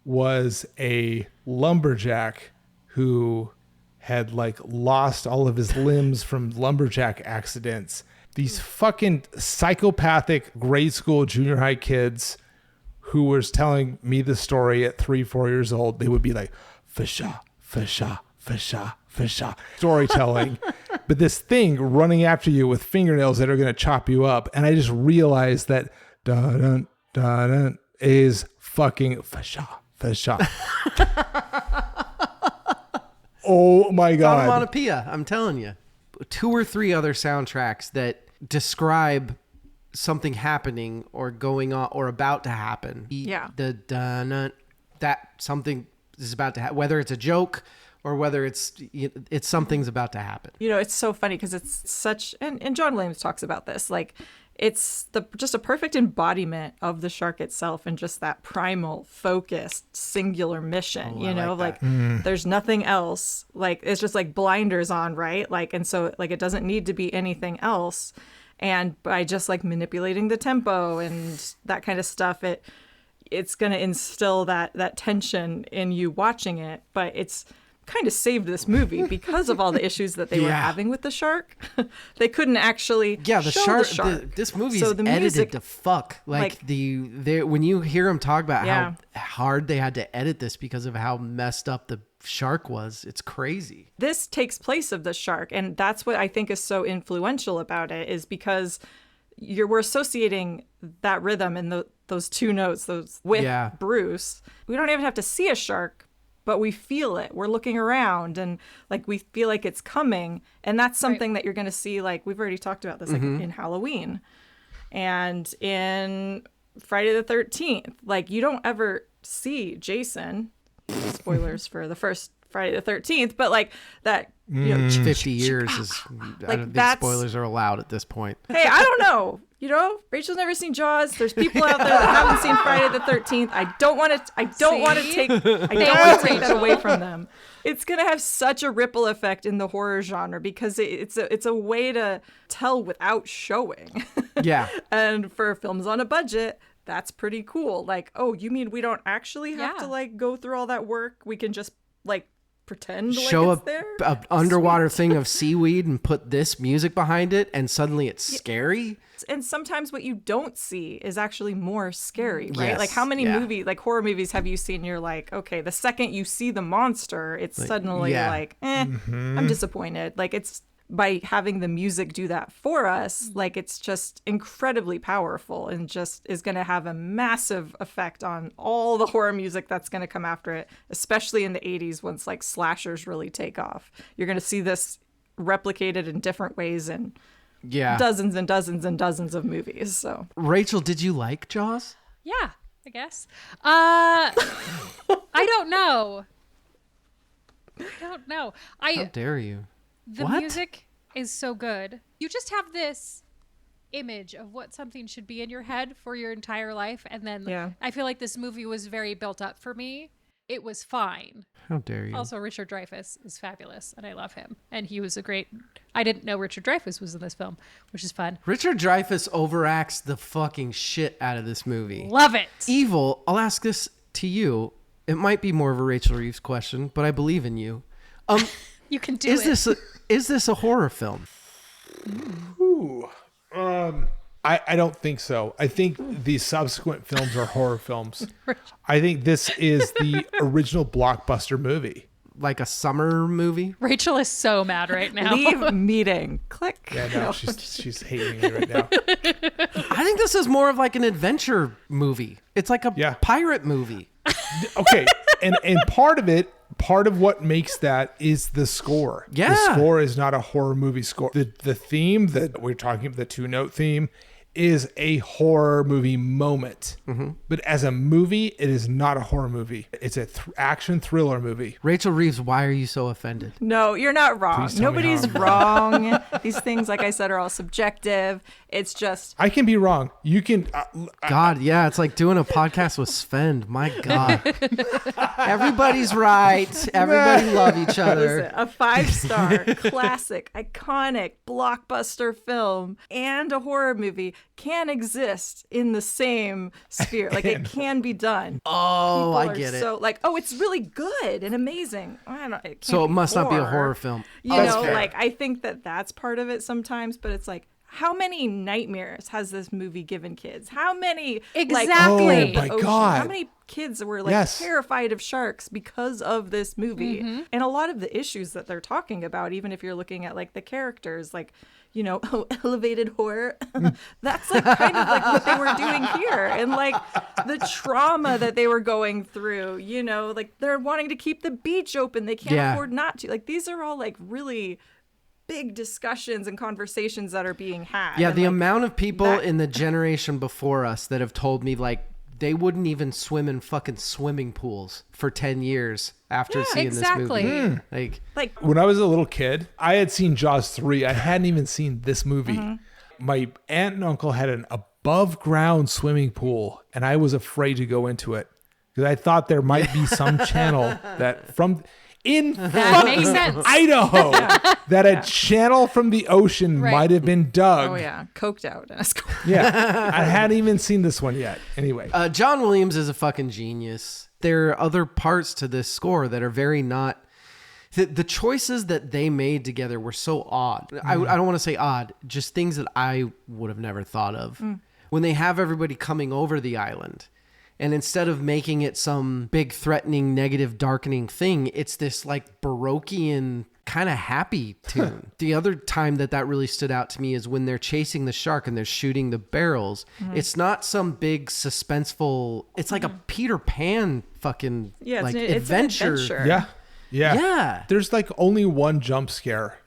was a lumberjack who had like lost all of his limbs from lumberjack accidents. These fucking psychopathic grade school, junior high kids who was telling me the story at 3-4 years old, they would be like, Fashaw, Fashaw, Fashaw, Fashaw. Storytelling. But this thing running after you with fingernails that are going to chop you up. And I just realized that dun dun dun is fucking Fashaw, Fashaw. Oh my God. Onomatopoeia, I'm telling you. 2 or 3 other soundtracks that describe something happening or going on or about to happen. Yeah. The dun, that something is about to happen, whether it's a joke or whether it's something's about to happen. It's so funny because it's such, and John Williams talks about this, like it's just a perfect embodiment of the shark itself and just that primal, focused, singular mission, like that. There's nothing else. Like, it's just like blinders on, right? Like, and so like, it doesn't need to be anything else. And by just like manipulating the tempo and that kind of stuff, it's going to instill that tension in you watching it, but it's kind of saved this movie because of all the issues that they were having with the shark. They couldn't actually the show shark. This movie's So the edited music- to fuck. Like when you hear them talk about Yeah. how hard they had to edit this because of how messed up the shark was, it's crazy. This takes place of the shark, and that's what I think is so influential about it, is because we're associating that rhythm and those 2 notes with Bruce. We don't even have to see a shark, but we feel it. We're looking around and like we feel like it's coming, and that's something that you're going to see. Like we've already talked about this, like in Halloween and in Friday the 13th. Like you don't ever see Jason. Spoilers for the first Friday the 13th, but like that, 50 years is, I don't think spoilers are allowed at this point. Hey, I don't know. Rachel's never seen Jaws. There's people out there that haven't seen Friday the 13th. I don't want to take that away from them. It's going to have such a ripple effect in the horror genre because it's a way to tell without showing. Yeah. And for films on a budget, that's pretty cool. Like, oh, you mean we don't actually have to like go through all that work? We can just like pretend show like it's there? a underwater thing of seaweed and put this music behind it, and suddenly it's scary. And sometimes what you don't see is actually more scary, right? Yes, Like how many yeah. movies, like horror movies, have you seen? You're like, okay, the second you see the monster, it's suddenly like, I'm disappointed. Like it's by having the music do that for us, like it's just incredibly powerful and just is going to have a massive effect on all the horror music that's going to come after it, especially in the 80s once like slashers really take off. You're going to see this replicated in different ways in dozens and dozens and dozens of movies. So Rachel, did you like Jaws? Yeah, I guess. I don't know. How dare you? The What? music is so good. You just have this image of what something should be in your head for your entire life. And then Yeah. I feel like this movie was very built up for me. It was fine. How dare you? Also, Richard Dreyfuss is fabulous, and I love him. And he was a great... I didn't know Richard Dreyfuss was in this film, which is fun. Richard Dreyfuss overacts the fucking shit out of this movie. Love it. Evil, I'll ask this to you. It might be more of a Rachel Reeves question, but I believe in you. You can do Is it. is this a horror film? Ooh. I don't think so. I think the subsequent films are horror films. I think this is the original blockbuster movie. Like a summer movie? Rachel is so mad right now. Leave meeting. Click. Yeah, no, she's hating me right now. I think this is more of like an adventure movie. It's like a pirate movie. Okay, and part of what makes that is the score. Yeah. The score is not a horror movie score. The theme that we're talking about, the 2-note theme, is a horror movie moment. But as a movie, it is not a horror movie. It's a action thriller movie. Rachel Reeves, why are you so offended? No, you're not wrong. Please tell me Nobody's how I'm wrong. These things, like I said, are all subjective. It's just I can be wrong. You can. God, yeah, it's like doing a podcast with Sven. My God. Everybody's right. Everybody love each other. listen, a 5-star, classic, iconic, blockbuster film and a horror movie can exist in the same sphere. Like it can be done. Oh, I People are get it. So like, oh, it's really good and amazing. I don't. It So can't it be must not be a horror film. You That's know, fair. like I think that's part of it sometimes, but it's like, how many nightmares has this movie given kids? How many Exactly. Like, Oh, my ocean? God. How many kids were like Yes. terrified of sharks because of this movie? And a lot of the issues that they're talking about, even if you're looking at like the characters, like, you know, elevated horror, that's like kind of like what they were doing here. And like the trauma that they were going through, you know, like they're wanting to keep the beach open. They can't Yeah. afford not to. Like these are all like really big discussions and conversations that are being had. Yeah, And, the like, amount of people that- in the generation before us that have told me like they wouldn't even swim in fucking swimming pools for 10 years after seeing exactly. this movie. Like, like When I was a little kid, I had seen Jaws 3. I hadn't even seen this movie. My aunt and uncle had an above ground swimming pool, and I was afraid to go into it because I thought there might be some channel that from in That makes sense. Idaho that a channel from the ocean Right. might have been dug. oh yeah, coked out in a school. Yeah. I hadn't even seen this one yet. Anyway. John Williams is a fucking genius. There are other parts to this score that are very not. The choices that they made together were so odd. I don't want to say odd, just things that I would have never thought of. When they have everybody coming over the island, and instead of making it some big, threatening, negative, darkening thing, it's this like Baroquean kind of happy tune. The other time that really stood out to me is when they're chasing the shark and they're shooting the barrels. It's not some big suspenseful. It's like a Peter Pan fucking Yeah, like it's adventure. an adventure. Yeah. Yeah. Yeah. There's like only one jump scare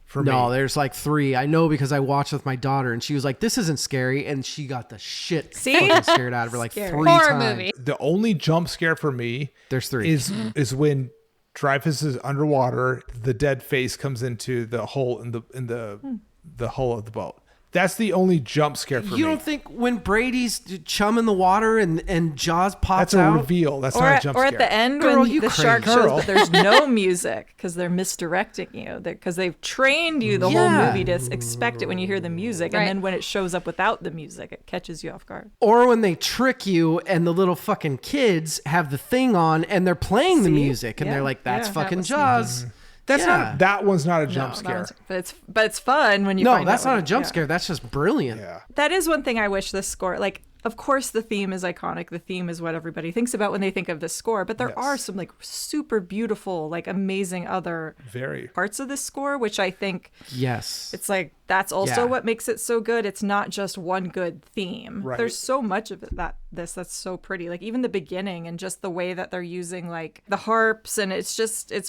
for No, me. there's like 3. I know because I watched with my daughter and she was like, "This isn't scary," and she got the shit See? fucking scared out of her like Scary. 3 Horror times. movie. The only jump scare for me There's 3. is when Dreyfus is underwater, the dead face comes into the hole in the hull of the boat. That's the only jump scare for You me. don't think when Brady's chumming the water and Jaws pops That's a out? reveal. That's Or not a at, jump or scare. at the end Girl, when you the shark crazy. shows Girl. that there's no music because they're misdirecting you because they've trained you the whole Yeah. movie to expect it when you hear the music, Right. and then when it shows up without the music, it catches you off guard. Or when they trick you and the little fucking kids have the thing on and they're playing the See? music and Yeah. they're like, "That's Yeah. fucking That was- Jaws." That's Yeah. not. That one's not a jump No, that scare. one's- but it's fun when you No, find that's out not what a it- jump yeah. scare. That's just brilliant. Yeah. That is one thing I wish this score, like, of course the theme is iconic. The theme is what everybody thinks about when they think of this score, but there Yes. are some like super beautiful, like amazing other Very. parts of this score, which I think Yes. it's like that's also Yeah. what makes it so good. It's not just one good theme. Right. There's so much of it that's so pretty. Like even the beginning and just the way that they're using like the harps, and it's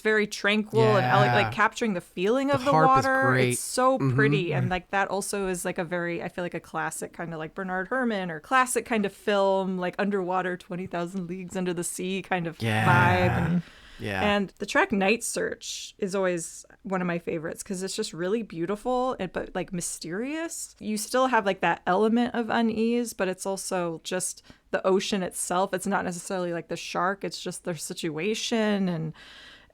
very tranquil and Yeah. like capturing the feeling of the harp is water. great. It's so pretty, and like that also is like a very, I feel like a classic kind of like Bernard Herrmann or classic kind of film, like underwater 20,000 Leagues Under the Sea kind of Yeah. vibe. And Yeah. And the track Night Search is always one of my favorites because it's just really beautiful but like mysterious. You still have like that element of unease, but it's also just the ocean itself. It's not necessarily like the shark, it's just their situation, and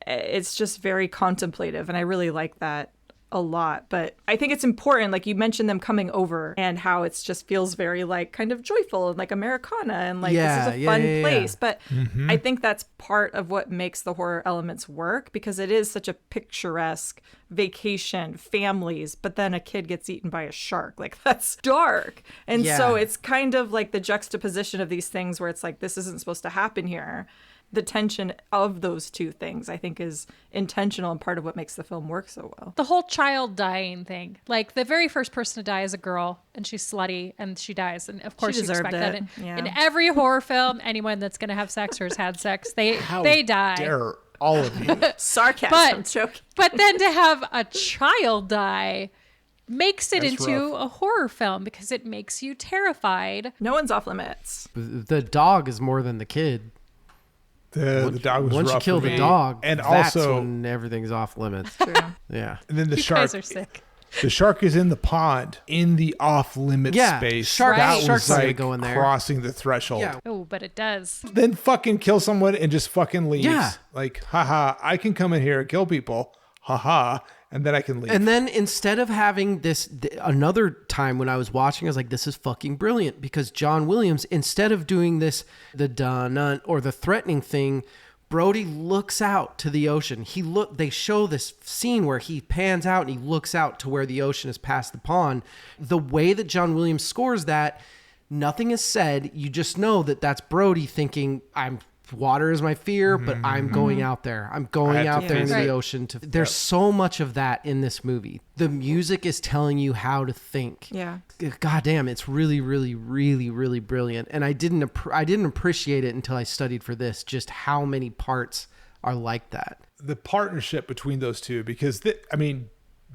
it's just very contemplative, and I really like that a lot. But I think it's important, like you mentioned them coming over and how it's just feels very like kind of joyful and like Americana and like this is a fun place. But I think that's part of what makes the horror elements work, because it is such a picturesque vacation, families, but then a kid gets eaten by a shark. Like that's dark. And so it's kind of like the juxtaposition of these things where it's like, this isn't supposed to happen here. The tension of those two things, I think, is intentional and part of what makes the film work so well. The whole child dying thing. Like the very first person to die is a girl, and she's slutty and she dies. And of course you expect that in every horror film. Anyone that's going to have sex or has had sex, they die. Dare all of you. Sarcasm, joking. But then to have a child die makes it That's into rough. a horror film because it makes you terrified. No one's off limits. The dog is more than the kid. The dog was Once you rough kill for the me. dog, and that's also when everything's off limits. True. Yeah. and then the You shark. guys are sick. The shark is in the pond in the off limit Yeah, space. shark- that Right. shark's was not gonna like go in there. crossing the threshold. Yeah. Oh, but it does. Then fucking kill someone and just fucking leaves. Yeah. Like, haha, I can come in here and kill people. Haha. And then I can leave. And then instead of having this, another time when I was watching, I was like, this is fucking brilliant, because John Williams, instead of doing this, the dun or the threatening thing, Brody looks out to the ocean. They show this scene where he pans out and he looks out to where the ocean is past the pond. The way that John Williams scores that, nothing is said. You just know that that's Brody thinking, water is my fear, but I'm going out there. I'm going out there into the ocean. There's so much of that in this movie. The music is telling you how to think. Yeah. God damn, it's really, really, really, really brilliant. And I didn't appreciate it until I studied for this, just how many parts are like that. The partnership between those two, because,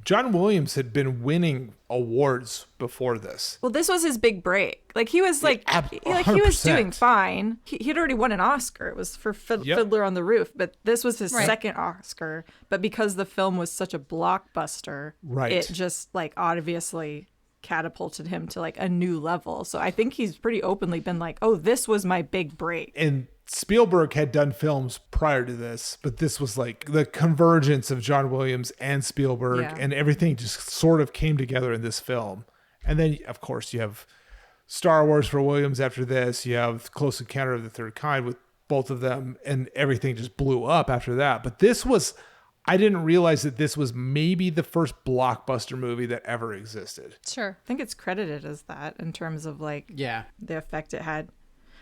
John Williams had been winning awards before this. Well, this was his big break. Like he was like, he was 100%. doing fine. He'd already won an Oscar. It was for Fiddler on the Roof, but this was his second Oscar. But because the film was such a blockbuster, it just like obviously catapulted him to like a new level. So I think he's pretty openly been like, oh, this was my big break. And Spielberg had done films prior to this, but this was like the convergence of John Williams and Spielberg, and everything just sort of came together in this film. And then, of course, you have Star Wars for Williams after this. You have Close Encounter of the Third Kind with both of them, and everything just blew up after that. But this was, I didn't realize that this was maybe the first blockbuster movie that ever existed. Sure. I think it's credited as that in terms of like the effect it had.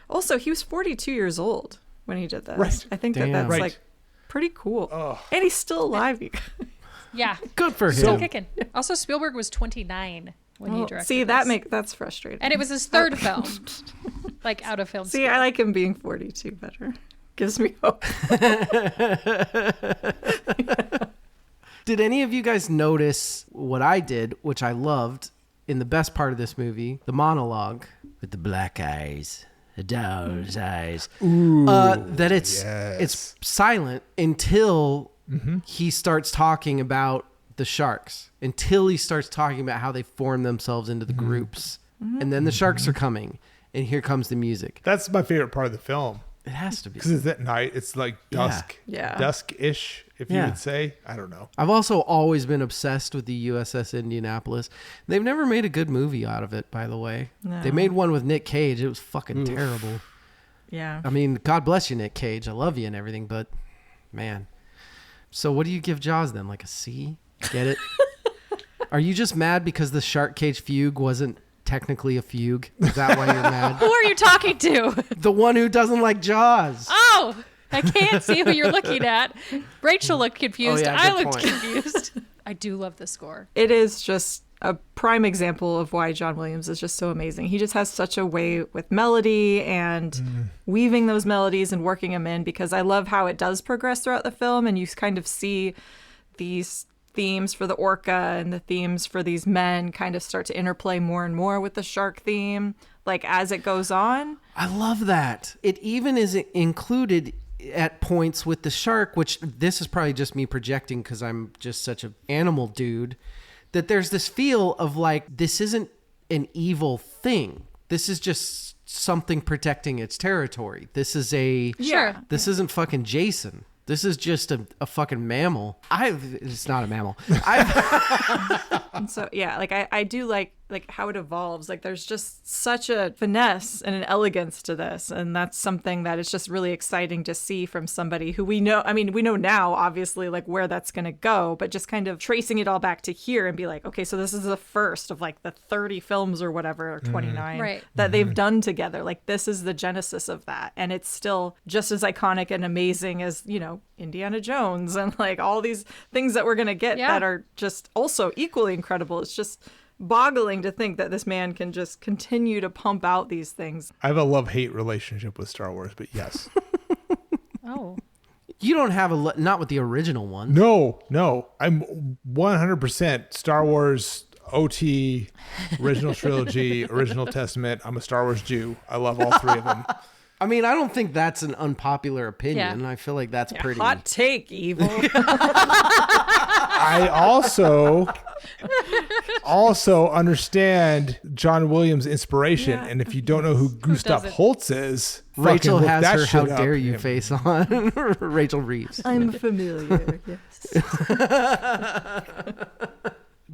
Also, he was 42 years old when he did this. Right. I think Damn. that's Right. like pretty cool. And he's still alive. You guys. Yeah. Good for him. Still kicking. Also, Spielberg was 29 when he directed See, this. that's frustrating. And it was his third film. Like out of film. See, I like him being 42 better. Gives me hope. Did any of you guys notice what I did, which I loved, in the best part of this movie, the monologue with the black eyes, the doll's eyes, that it's silent until he starts talking about the sharks, until he starts talking about how they form themselves into the groups, and then the sharks are coming, and here comes the music. That's my favorite part of the film. It has to be. Because it's at night. It's like dusk. Yeah. Dusk-ish, if you would say. I don't know. I've also always been obsessed with the USS Indianapolis. They've never made a good movie out of it, by the way. No. They made one with Nick Cage. It was fucking terrible. Yeah. I mean, God bless you, Nick Cage. I love you and everything, but man. So what do you give Jaws then? Like a C? Get it? Are you just mad because the shark cage fugue wasn't technically a fugue? Is that why you're mad? Who are you talking to? The one who doesn't like Jaws. Oh, I can't see who you're looking at. Rachel looked confused. Oh, yeah, I good looked point. confused. I do love the score. It is just a prime example of why John Williams is just so amazing. He just has such a way with melody and weaving those melodies and working them in, because I love how it does progress throughout the film, and you kind of see these themes for the orca and the themes for these men kind of start to interplay more and more with the shark theme, like as it goes on. I love that. It even is included at points with the shark, which this is probably just me projecting because I'm just such an animal dude, that there's this feel of like, this isn't an evil thing. This is just something protecting its territory. This is Sure. this isn't fucking Jason. This is just a fucking mammal. It's not a mammal. And so yeah, like I do like how it evolves. Like there's just such a finesse and an elegance to this, and that's something that is just really exciting to see from somebody who we know. I mean, we know now obviously like where that's going to go, but just kind of tracing it all back to here and be like, okay, so this is the first of like the 30 films or whatever, or 29 Right. that they've done together. Like this is the genesis of that, and it's still just as iconic and amazing as, you know, Indiana Jones and like all these things that we're going to get Yeah. that are just also equally incredible. It's just boggling to think that this man can just continue to pump out these things. I have a love-hate relationship with Star Wars, but yes. Oh. You don't have not with the original one. No. I'm 100% Star Wars OT, original trilogy, original testament. I'm a Star Wars Jew. I love all three of them. I mean, I don't think that's an unpopular opinion. Yeah. I feel like that's pretty. Hot take, Evil. I also understand John Williams' inspiration, Yeah. and if you don't know who Gustav doesn't? Holst is, Rachel fucking look has that her shit "How up. dare you" Yeah. face on. Rachel Reeves. I'm familiar, yes.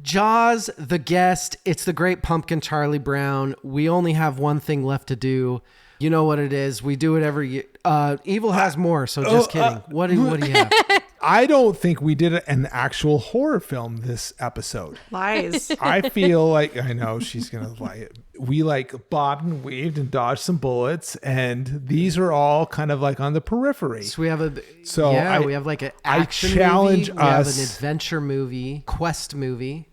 Jaws, The Guest. It's the Great Pumpkin, Charlie Brown. We only have one thing left to do. You know what it is. We do it every year. Evil has more, so just kidding. What do you have? I don't think we did an actual horror film this episode. Lies. I feel like, I know she's going to lie. We like bobbed and weaved and dodged some bullets, and these are all kind of like on the periphery. So we have we have like an I action challenge movie. We have an us- adventure movie, quest movie,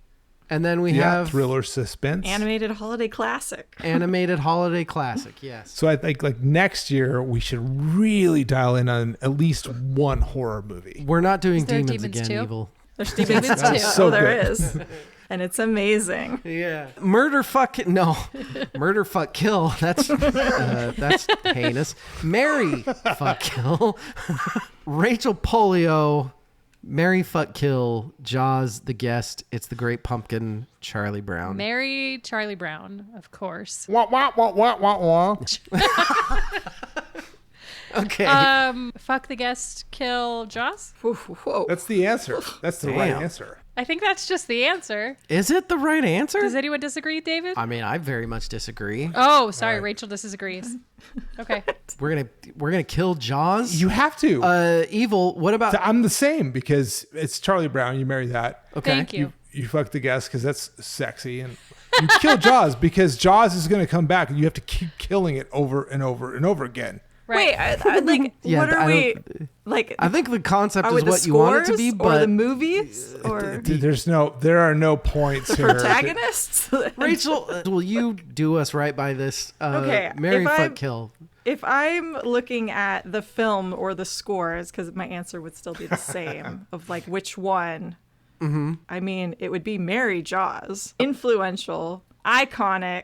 and then we Yeah, have thriller suspense. Animated holiday classic. animated holiday classic. Yes. So I think like next year we should really dial in on at least one horror movie. We're not doing there demons Demons again, too? Evil. There's Demons too. so Oh, there good. is. And it's amazing. Yeah. Murder, fuck, no. Murder, fuck, kill. That's heinous. Mary, fuck, kill. Rachel Polio, Mary, fuck, kill. Jaws, The Guest. It's the Great Pumpkin, Charlie Brown. Mary Charlie Brown, of course. Wah, wah, wah, wah, wah, wah. Okay. Fuck the Guest, kill Jaws. Whoa. That's the answer. That's the right Damn. answer. I think that's just the answer. Is it the right answer? Does anyone disagree, David? I mean, I very much disagree. Oh, sorry, Rachel disagrees. Okay. We're gonna kill Jaws. You have to. Evil. What about? I'm the same because it's Charlie Brown. You marry that. Okay. Thank you. You fuck the guest because that's sexy, and you kill Jaws because Jaws is going to come back, and you have to keep killing it over and over and over again. Right. Wait, I like, Yeah, what are I we, don't- like, I think the concept are we is the what you want it to scores be, or but the movies or There are no points here. protagonists? Rachel, will you do us right by this? Okay, Mary, if fuck, I'm- kill. If I'm looking at the film or the scores, because my answer would still be the same of like which one, I mean, it would be Mary Jaws. Influential, iconic,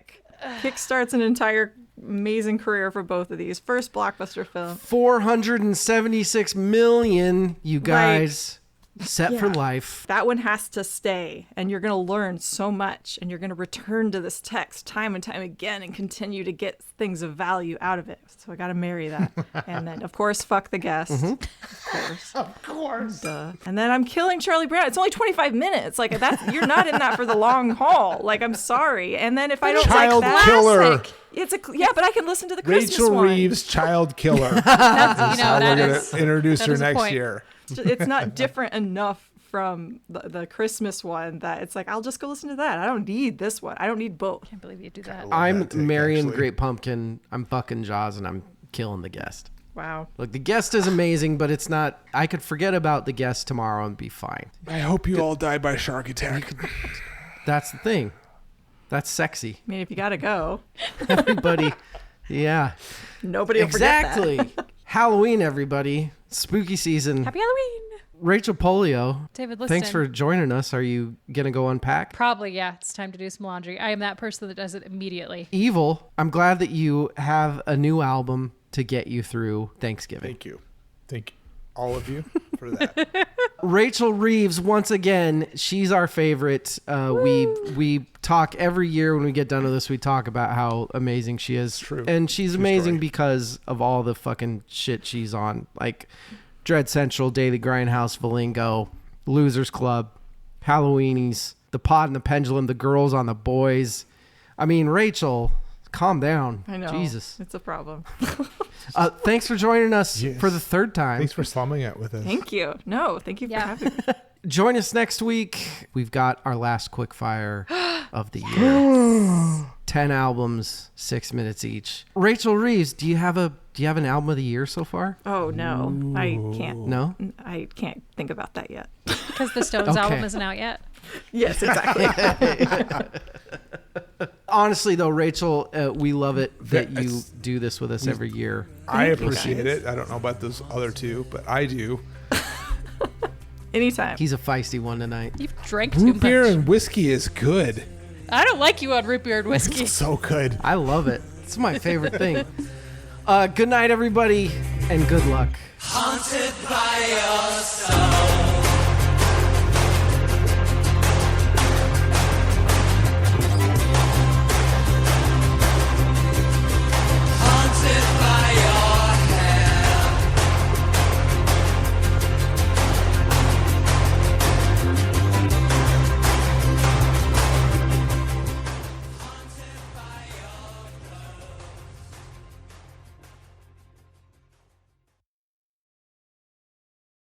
kickstarts an entire amazing career for both of these. First blockbuster film. 476 million, you guys. Set for life. That one has to stay, and you're going to learn so much, and you're going to return to this text time and time again and continue to get things of value out of it. So I got to marry that. And then, of course, fuck the guest. Of course. Duh. And then I'm killing Charlie Brown. It's only 25 minutes. Like, that's, you're not in that for the long haul. Like, I'm sorry. And then if I don't Child like that, killer. it's yeah, but I can listen to the Christmas Rachel one. Reeves, child killer. That's, you know, We're that going is. to introduce that her is a next point. year. It's not different enough from the Christmas one that it's like, I'll just go listen to that. I don't need this one. I don't need both. I can't believe you do that. I'm that take, marrying actually. Great Pumpkin. I'm fucking Jaws, and I'm killing the guest. Wow. Look, the guest is amazing, but it's not. I could forget about the guest tomorrow and be fine. I hope you all die by shark attack. That's the thing. That's sexy. I mean, if you got to go, Everybody. Yeah. nobody will forget that. Exactly. Halloween, everybody. Spooky season. Happy Halloween. Rachel Polio. David, listen. Thanks for joining us. Are you going to go unpack? Probably, yeah. It's time to do some laundry. I am that person that does it immediately. Evil. I'm glad that you have a new album to get you through Thanksgiving. Thank you. Thank all of you for that. Rachel Reeves, once again, she's our favorite. We talk every year when we get done with this. We talk about how amazing she is. True. And she's True amazing story. because of all the fucking shit she's on, like Dread Central, Daily Grindhouse, Valingo, Losers Club, Halloweenies, The Pod and the Pendulum, The Girls on the Boys. I mean, Rachel, calm down. I know. Jesus. It's a problem. Thanks for joining us Yes. for the third time. Thanks for slumming it with us. Thank you. No, thank you for Yeah. having me. Join us next week. We've got our last quickfire of the year. 10 albums, 6 minutes each. Rachel Reeves, do you have an album of the year so far? Oh no, I can't. No? I can't think about that yet. Because the Stones Okay. album isn't out yet. Yes, exactly. Honestly, though, Rachel, we love it that you It's- do this with us every year. I Thank you, appreciate guys. it. I don't know about those other two, but I do. Anytime. He's a feisty one tonight. You've drank too Root beer much. and whiskey is good. I don't like you on root beer and whiskey. It's so good. I love it. It's my favorite thing. Good night, everybody, and good luck. Haunted by your soul.